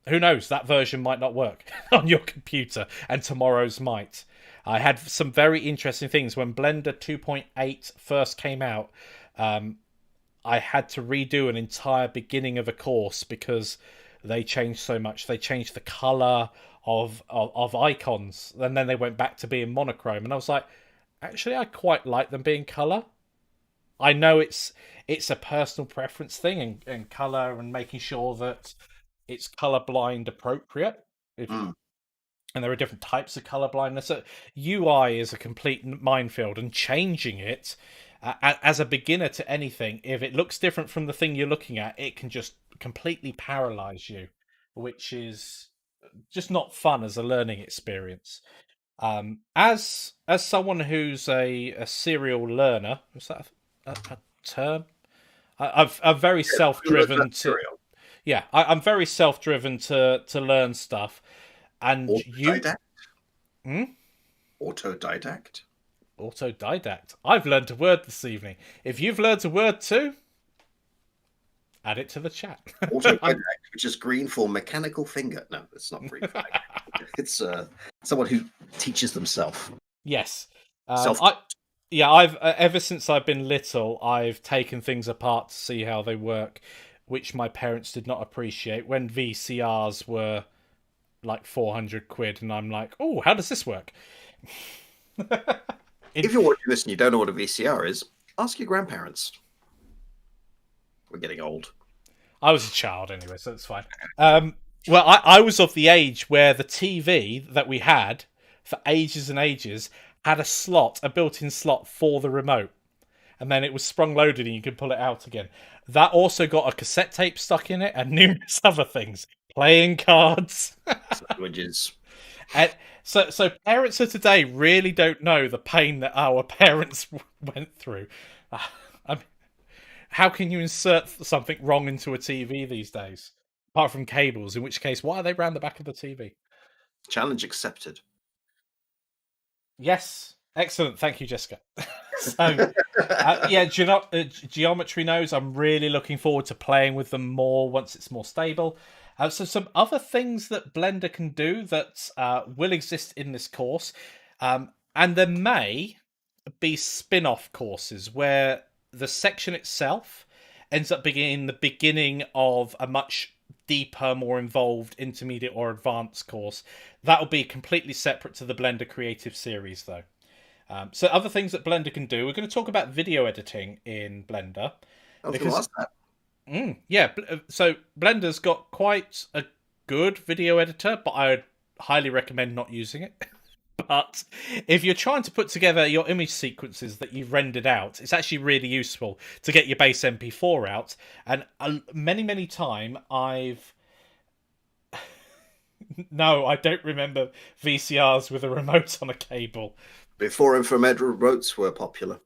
who knows, that version might not work on your computer, and tomorrow's might. I had some very interesting things. When Blender 2.8 first came out, I had to redo an entire beginning of a course because they changed so much. They changed the color of icons, and then they went back to being monochrome. And I was like, actually, I quite like them being color. I know it's a personal preference thing, and color, and making sure that it's colorblind appropriate. And there are different types of color blindness. So UI is a complete minefield, and changing it as a beginner to anything, if it looks different from the thing you're looking at, it can just completely paralyze you, which is just not fun as a learning experience. As someone who's a serial learner, is that a term? I'm very self-driven to. Yeah, I'm very self-driven to learn stuff, and Autodidact? Autodidact. Autodidact. I've learned a word this evening. If you've learned a word too, add it to the chat. Autodidact, which is green for mechanical finger. No, it's not green for it's someone who teaches themselves. Yes. I've ever since I've been little, I've taken things apart to see how they work, which my parents did not appreciate when VCRs were like 400 quid, and I'm like, oh, how does this work? If you're watching this and you don't know what a VCR is, ask your grandparents. We're getting old. I was a child anyway, so it's fine. Well, I was of the age where the TV that we had for ages and ages had a built-in slot for the remote, and then it was sprung-loaded and you could pull it out again. That also got a cassette tape stuck in it and numerous other things. Playing cards. Sandwiches. And so parents of today really don't know the pain that our parents went through. I mean, how can you insert something wrong into a TV these days? Apart from cables, in which case, why are they round the back of the TV? Challenge accepted. Yes. Excellent. Thank you, Jessica. So, yeah, geometry nodes. I'm really looking forward to playing with them more once it's more stable. So, some other things that Blender can do that will exist in this course, and there may be spin-off courses where the section itself ends up being the beginning of a much deeper, more involved intermediate or advanced course. That'll be completely separate to the Blender Creative Series, though. So other things that Blender can do, we're going to talk about video editing in Blender. I was going to ask that. So Blender's got quite a good video editor, but I would highly recommend not using it. But if you're trying to put together your image sequences that you've rendered out, it's actually really useful to get your base MP4 out. And many time I've... No, I don't remember VCRs with a remote on a cable. Before infrared remotes were popular.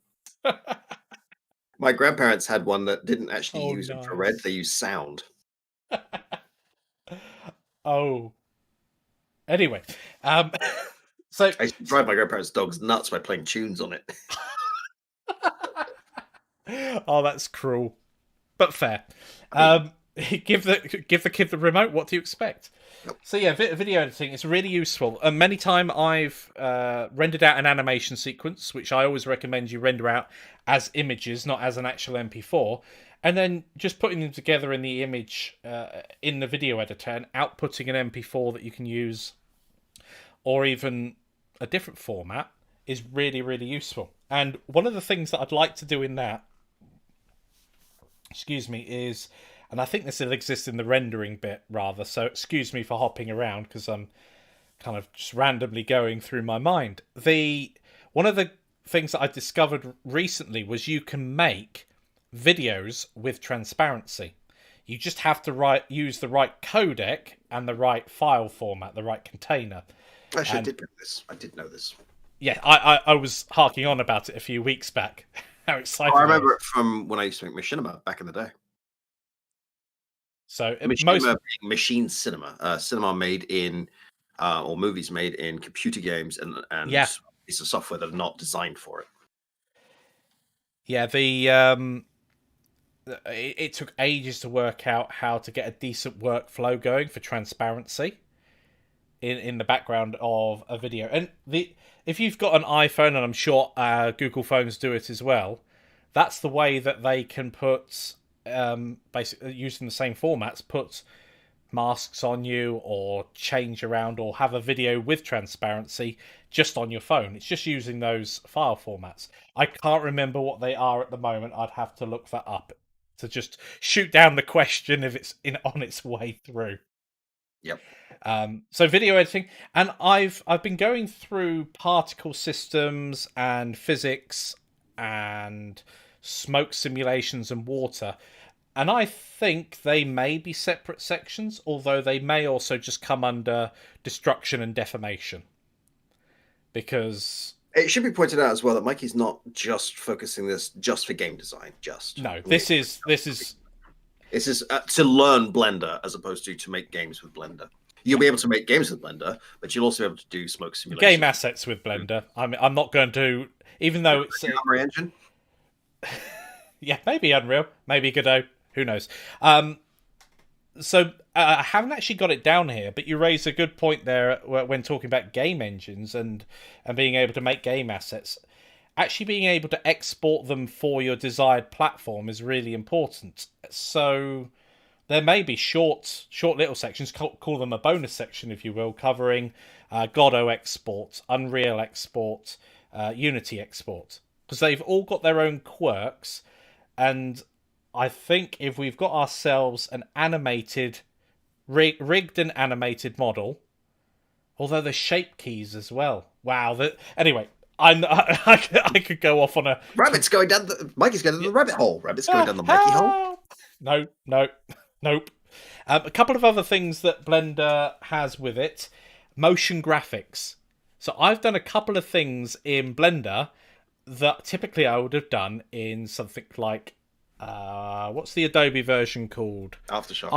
My grandparents had one that didn't actually use infrared, they used sound. Oh. Anyway, so I used to drive my grandparents' dogs nuts by playing tunes on it. Oh, that's cruel, but fair. Give the kid the remote. What do you expect? Yep. So yeah, video editing is really useful. Many time I've rendered out an animation sequence, which I always recommend you render out as images, not as an actual MP4, and then just putting them together in the image in the video editor and outputting an MP4 that you can use, or even a different format, is really, really useful. And one of the things that I'd like to do in that, is, and I think this will exist in the rendering bit rather, so excuse me for hopping around because I'm kind of just randomly going through my mind. One of the things that I discovered recently was you can make videos with transparency. You just have to use the right codec and the right file format, the right container. Actually, I did know this. I did know this. Yeah, I was harking on about it a few weeks back. How exciting! I remember it from when I used to make machinima back in the day. So machinima being machine cinema, cinema made in, or movies made in computer games and pieces of software that are not designed for it. Yeah, it took ages to work out how to get a decent workflow going for transparency in the background of a video. And if you've got an iPhone, and I'm sure Google phones do it as well, that's the way that they can put, basically using the same formats, put masks on you or change around or have a video with transparency just on your phone. It's just using those file formats. I can't remember what they are at the moment. I'd have to look that up to just shoot down the question if it's on its way through. Yep. So video editing, and I've been going through particle systems and physics and smoke simulations and water, and I think they may be separate sections, although they may also just come under destruction and deformation. Because it should be pointed out as well that Mikey's not just focusing this just for game design. This is to learn Blender as opposed to make games with Blender. You'll be able to make games with Blender, but you'll also be able to do smoke simulation. Game assets with Blender. I'm not going to, even though it's Unreal Engine. Yeah, maybe Unreal, maybe Godot, who knows. So I haven't actually got it down here, but you raised a good point there when talking about game engines and being able to make game assets. Actually being able to export them for your desired platform is really important. So there may be short little sections, call them a bonus section if you will, covering Godot export, Unreal export, Unity export, because they've all got their own quirks. And I think if we've got ourselves an animated, rigged and animated model, although there's shape keys as well. Wow. Anyway, I could go off on a... Rabbit's going down Mikey's going down the rabbit hole. Rabbit's going down the Mikey hole. Nope. A couple of other things that Blender has with it. Motion graphics. So I've done a couple of things in Blender that typically I would have done in something like... what's the Adobe version called? Aftershock.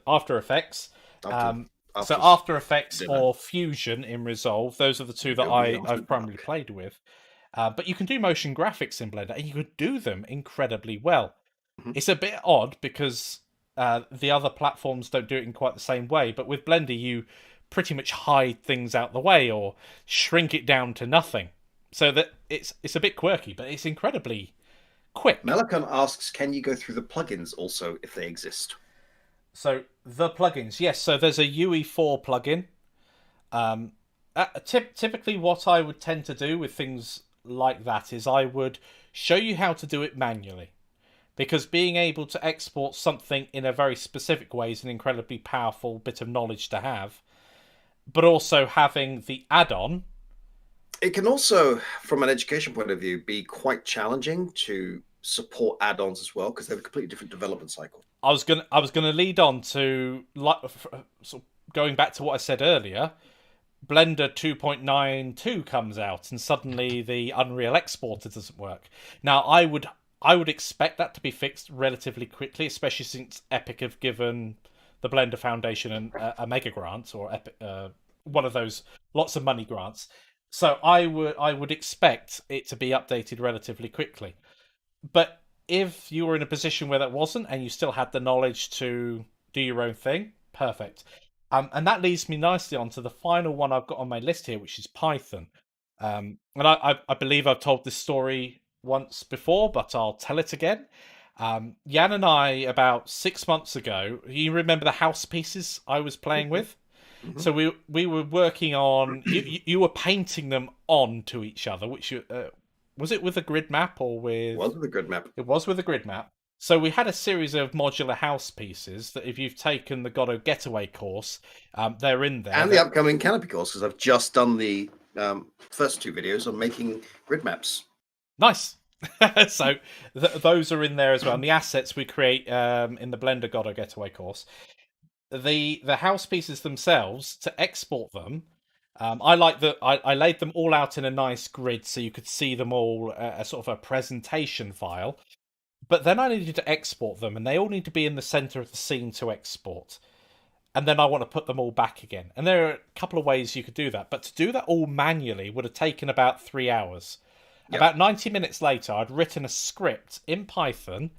After Effects. So After Effects or Fusion in Resolve. Those are the two that I've primarily played with. But you can do motion graphics in Blender, and you could do them incredibly well. Mhm. It's a bit odd because the other platforms don't do it in quite the same way, but with Blender, you pretty much hide things out the way or shrink it down to nothing. So that it's a bit quirky, but it's incredibly quick. Melicon asks, can you go through the plugins also if they exist? So the plugins, yes. So there's a UE4 plugin. Um, Typically, what I would tend to do with things like that is I would show you how to do it manually, because being able to export something in a very specific way is an incredibly powerful bit of knowledge to have. But also having the add-on, It can also, from an education point of view, be quite challenging to support add-ons as well because they have a completely different development cycle. I was gonna lead on to sort of going back to what I said earlier. Blender 2.92 comes out, and suddenly the Unreal exporter doesn't work. Now, I would expect that to be fixed relatively quickly, especially since Epic have given the Blender Foundation a mega grant, or Epic, one of those lots of money grants. So I would expect it to be updated relatively quickly. But if you were in a position where that wasn't, and you still had the knowledge to do your own thing, perfect. And that leads me nicely on to the final one I've got on my list here, which is Python. And I believe I've told this story once before, but I'll tell it again. Jan and I, about 6 months ago, you remember the house pieces I was playing with? Mhm. So we were working on you were painting them on to each other, which was it with a grid map or with Was the grid map. it was with a grid map. So we had a series of modular house pieces that, if you've taken the Godot Getaway course, they're in there. And the upcoming Canopy course, because I've just done the first two videos on making grid maps. Nice. So those are in there as well. And the assets we create in the Blender Godot Getaway course. The house pieces themselves, to export them, I laid them all out in a nice grid so you could see them all, a sort of a presentation file. But then I needed to export them, and they all need to be in the center of the scene to export. And then I want to put them all back again. And there are a couple of ways you could do that, but to do that all manually would have taken about 3 hours. Yep. About 90 minutes later, I'd written a script in Python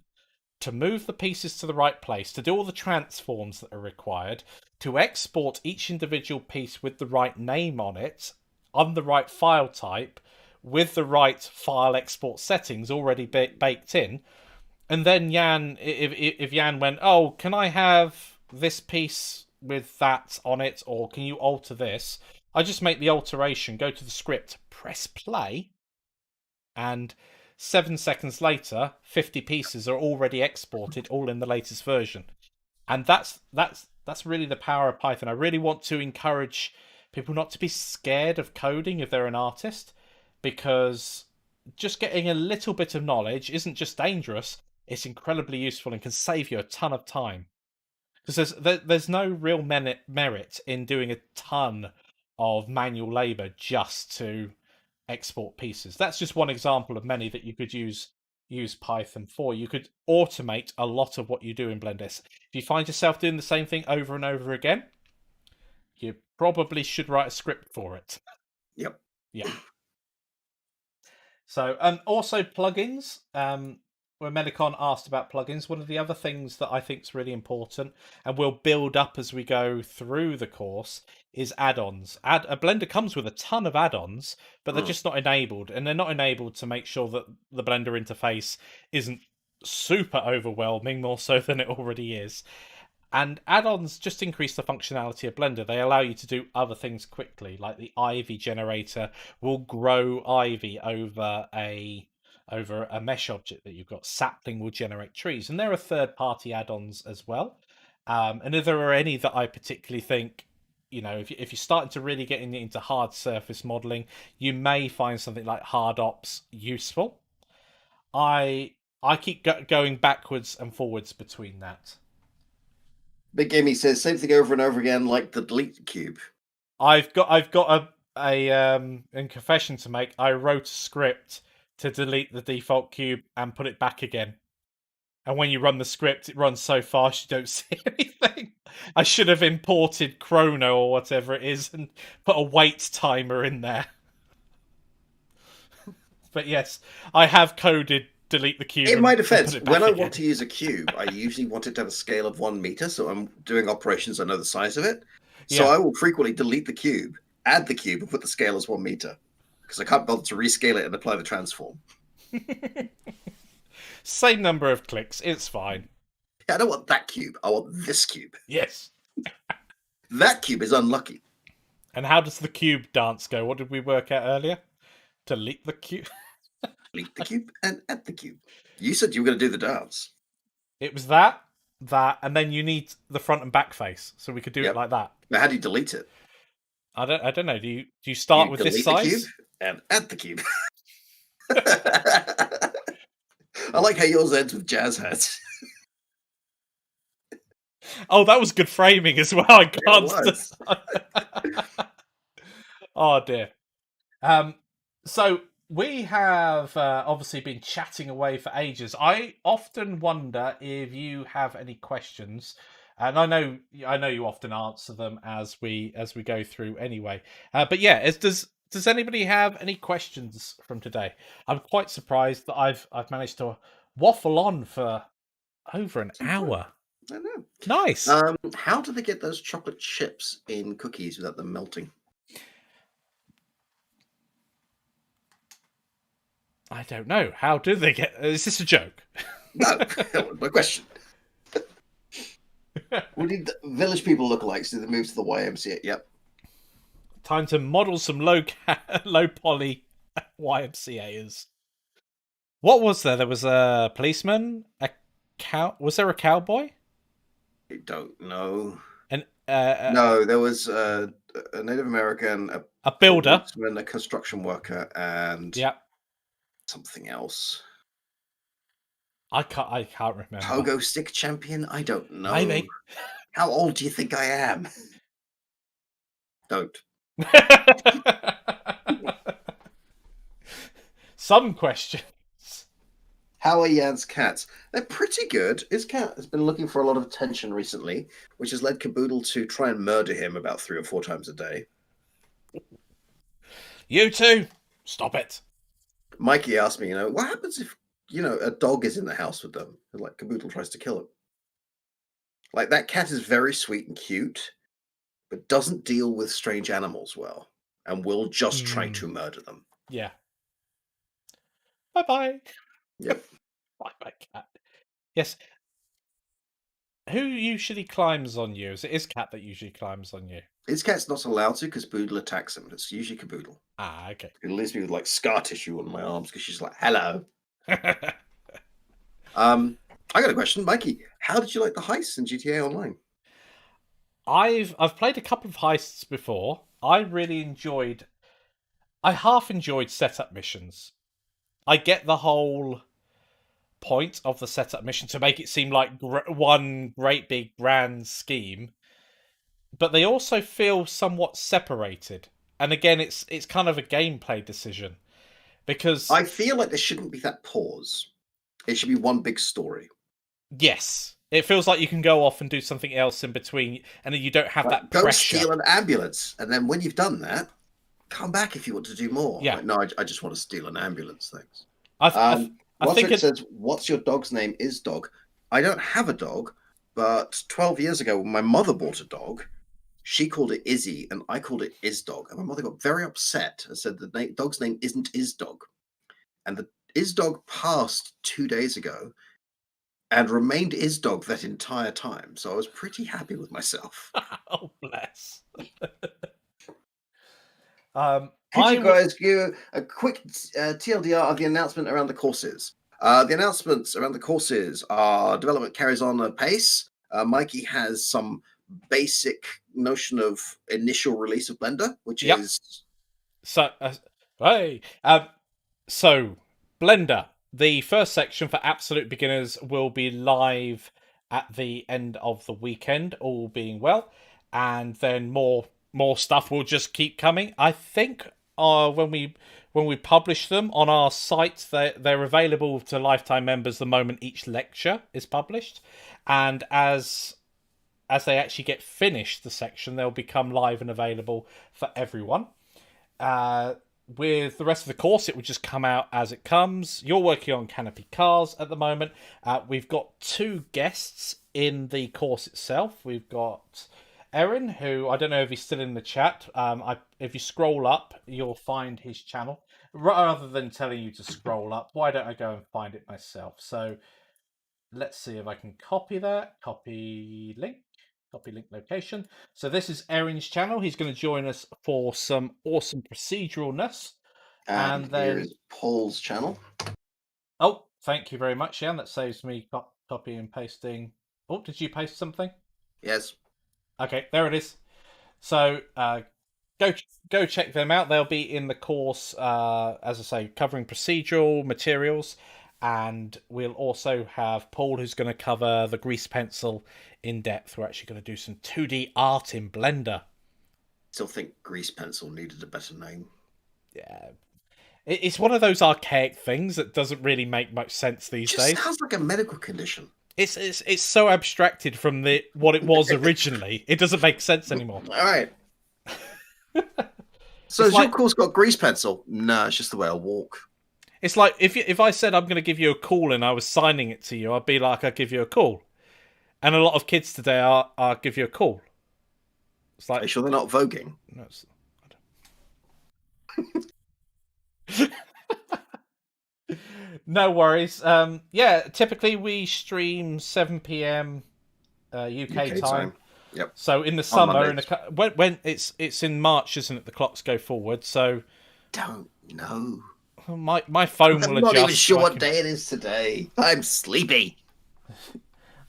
to move the pieces to the right place, to do all the transforms that are required, to export each individual piece with the right name on it, on the right file type, with the right file export settings already baked in. And then Jan, if Jan went, oh, can I have this piece with that on it, or can you alter this? I just make the alteration, go to the script, press play, and 7 seconds later, 50 pieces are already exported, all in the latest version. And that's really the power of Python. I really want to encourage people not to be scared of coding if they're an artist, because just getting a little bit of knowledge isn't just dangerous, it's incredibly useful and can save you a ton of time. Because there's no real merit in doing a ton of manual labor just to export pieces. That's just one example of many that you could use Python for. You could automate a lot of what you do in Blender. If you find yourself doing the same thing over and over again, you probably should write a script for it. Yep. Yeah. So, also plugins. When Medicon asked about plugins, one of the other things that I think is really important, and will build up as we go through the course, is add-ons. A Blender comes with a ton of add-ons, but they're just not enabled, and they're not enabled to make sure that the Blender interface isn't super overwhelming, more so than it already is. And add-ons just increase the functionality of Blender. They allow you to do other things quickly, like the ivy generator will grow ivy over a mesh object that you've got. Sapling will generate trees, and there are third-party add-ons as well. And if there are any that I particularly think, if you're starting to really get into hard surface modeling, you may find something like Hard Ops useful. I keep going backwards and forwards between that. Big Gamey says same thing over and over again, like the delete cube. I've got a confession to make. I wrote a script to delete the default cube and put it back again. And when you run the script, it runs so fast you don't see anything. I should have imported Chrono or whatever it is and put a wait timer in there. But yes, I have coded delete the cube In my and put defense, it when back I again. want to use a cube, I usually want it to have a scale of 1 meter, so I'm doing operations I know the size of it. So Yeah. I will frequently delete the cube, add the cube, and put the scale as 1 meter because I can't bother to rescale it and apply the transform. Same number of clicks. It's fine. I don't want that cube. I want this cube. Yes. That cube is unlucky. And how does the cube dance go? What did we work out earlier? Delete the cube. Delete the cube and add the cube. You said you were going to do the dance. It was that, and then you need the front and back face, so we could do it Yep. like that. Now, how do you delete it? I don't know. Do you start with this delete the cube size? and add the cube. I like how yours ends with jazz hands. Oh, that was good framing as well. I can't. Oh dear. So we have obviously been chatting away for ages. I often wonder if you have any questions, and I know you often answer them as we go through anyway. But yeah, does anybody have any questions from today? I'm quite surprised that I've managed to waffle on for over an hour. I know. Nice. How do they get those chocolate chips in cookies without them melting? I don't know. How do they get? Is this a joke? No, that was my question. What did the village people look like? So they moved to the YMCA. Yep. Time to model some low poly YMCA's. What was there? There was a policeman. Was there a cowboy? I don't know. And no, there was a Native American, a builder, a construction worker, and something else. I can't remember. Pogo stick champion? I don't know. Maybe. How old do you think I am? Don't. Some questions. How are Jan's cats? They're pretty good. His cat has been looking for a lot of attention recently, which has led Caboodle to try and murder him about 3 or 4 times a day. You too. Stop it. Mikey asked me, what happens if, a dog is in the house with them? And, Caboodle tries to kill him. That cat is very sweet and cute, but doesn't deal with strange animals well, and will just try to murder them. Yeah. Bye-bye. Yep. Bye-bye, cat. Yes. Who usually climbs on you? Is it his cat that usually climbs on you? His cat's not allowed to because Boodle attacks him. It's usually Caboodle. Ah, okay. It leaves me with scar tissue on my arms because she's like, hello. I got a question, Mikey. How did you like the heists in GTA Online? I've played a couple of heists before. I half enjoyed setup missions. I get the whole point of the setup mission to make it seem like one great big grand scheme, but they also feel somewhat separated. And again, it's kind of a gameplay decision because I feel like there shouldn't be that pause. It should be one big story. Yes, it feels like you can go off and do something else in between, and you don't have that pressure. Go steal an ambulance, and then when you've done that, come back if you want to do more. Yeah. No, I just want to steal an ambulance. Thanks. I think it says, "What's your dog's name?" Is dog. I don't have a dog, but 12 years ago, when my mother bought a dog, she called it Izzy, and I called it Izdog, and my mother got very upset and said the dog's name isn't Izdog, and the Izdog passed 2 days ago. And remained Izdog that entire time. So I was pretty happy with myself. Oh, bless. Could you guys give a quick TLDR of the announcement around the courses? The announcements around the courses are development carries on apace. Mikey has some basic notion of initial release of Blender, which is... So, so Blender. The first section for absolute beginners will be live at the end of the weekend, all being well, and then more stuff will just keep coming. I think when we publish them on our site, they're available to lifetime members the moment each lecture is published, and as they actually get finished, the section, they'll become live and available for everyone. with the rest of the course, it would just come out as it comes. You're working on Canopy Cars at the moment. We've got 2 guests in the course itself. We've got Erin, who I don't know if he's still in the chat. If you scroll up, you'll find his channel. Rather than telling you to scroll up, why don't I go and find it myself? So let's see if I can copy that. Copy link location. So this is Erin's channel. He's going to join us for some awesome proceduralness. And here then is Paul's channel. Oh, thank you very much, Jan. That saves me copying and pasting. Oh, did you paste something? Yes. Okay, there it is. So go check them out. They'll be in the course, as I say, covering procedural materials. And we'll also have Paul, who's going to cover the grease pencil in depth. We're actually going to do some 2D art in Blender. Still think grease pencil needed a better name. Yeah. It's one of those archaic things that doesn't really make much sense these days. It sounds like a medical condition. It's so abstracted from what it was originally. It doesn't make sense anymore. All right. So has your course got grease pencil? No, it's just the way I walk. It's like if I said I'm going to give you a call and I was signing it to you, I'd be like, I'll give you a call. And a lot of kids today are give you a call. It's like, are you sure they're not voguing? No, no worries. Yeah, typically we stream 7 p.m. UK time. Yep. So in the summer, when it's in March, isn't it? The clocks go forward. So don't know. My phone will adjust. I'm not even sure what day it is today. I'm sleepy.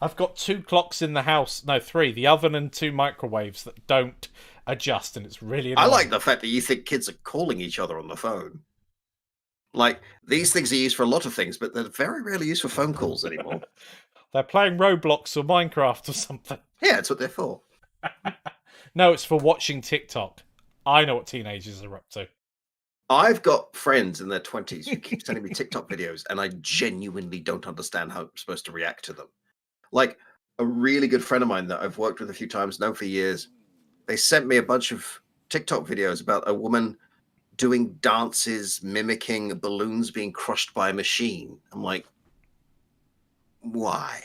I've got 2 clocks in the house. No, 3. The oven and 2 microwaves that don't adjust, and it's really annoying. I like the fact that you think kids are calling each other on the phone. Like, these things are used for a lot of things, but they're very rarely used for phone calls anymore. They're playing Roblox or Minecraft or something. Yeah, that's what they're for. No, it's for watching TikTok. I know what teenagers are up to. I've got friends in their 20s who keep sending me TikTok videos, and I genuinely don't understand how I'm supposed to react to them. Like, a really good friend of mine that I've worked with a few times, known for years, they sent me a bunch of TikTok videos about a woman doing dances mimicking balloons being crushed by a machine. I'm like, why?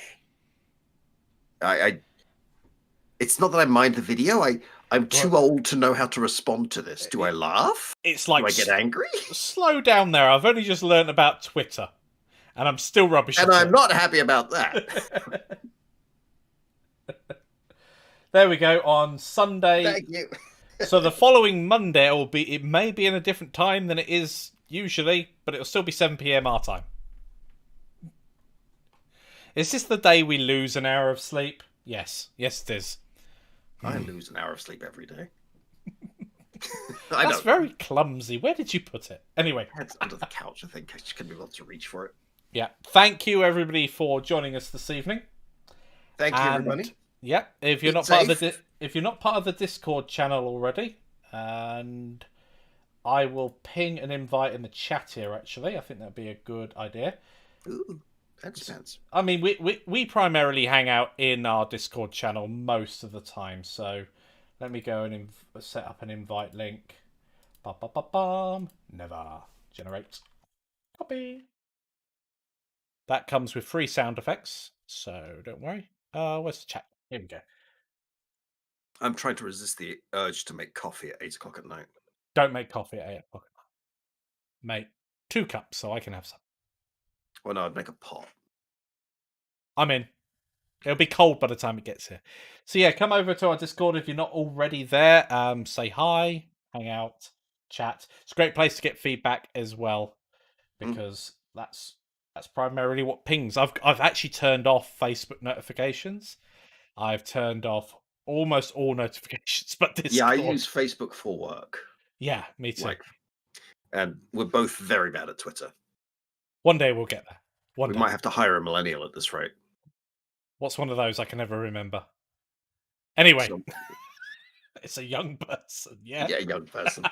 It's not that I mind the video. I'm too old to know how to respond to this. Do I laugh? It's like, do I get angry? Slow down there. I've only just learned about Twitter, and I'm still rubbish. And I'm not happy about that. There we go. On Sunday. Thank you. So the following Monday it may be in a different time than it is usually, but it'll still be 7 p.m. our time. Is this the day we lose an hour of sleep? Yes it is. I lose an hour of sleep every day. That's very clumsy. Where did you put it? Anyway. It's under the couch, I think. I just couldn't be able to reach for it. Yeah. Thank you, everybody, for joining us this evening. Thank you, everybody. Yeah. If you're not part of the Discord channel already, and I will ping an invite in the chat here, actually. I think that'd be a good idea. Ooh. That's sense. I mean, we primarily hang out in our Discord channel most of the time, so let me go and set up an invite link. Never generate. Copy. That comes with free sound effects, so don't worry. Where's the chat? Here we go. I'm trying to resist the urge to make coffee at 8 o'clock at night. Don't make coffee at 8 o'clock at night. Make 2 cups so I can have some. Well, no, I'd make a pot. I'm in. It'll be cold by the time it gets here. So yeah, come over to our Discord if you're not already there. Say hi, hang out, chat. It's a great place to get feedback as well, because that's primarily what pings. I've actually turned off Facebook notifications. I've turned off almost all notifications, but Discord. Yeah, I use Facebook for work. Yeah, me too. And we're both very bad at Twitter. One day we'll get there. We might have to hire a millennial at this rate. What's one of those? I can never remember. Anyway, it's a young person. Yeah, young person.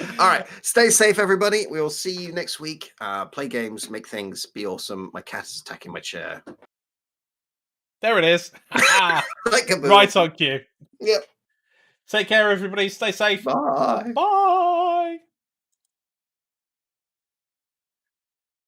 All right, stay safe, everybody. We will see you next week. Play games, make things, be awesome. My cat is attacking my chair. There it is. Like right on cue. Yep. Take care, everybody. Stay safe. Bye. Bye.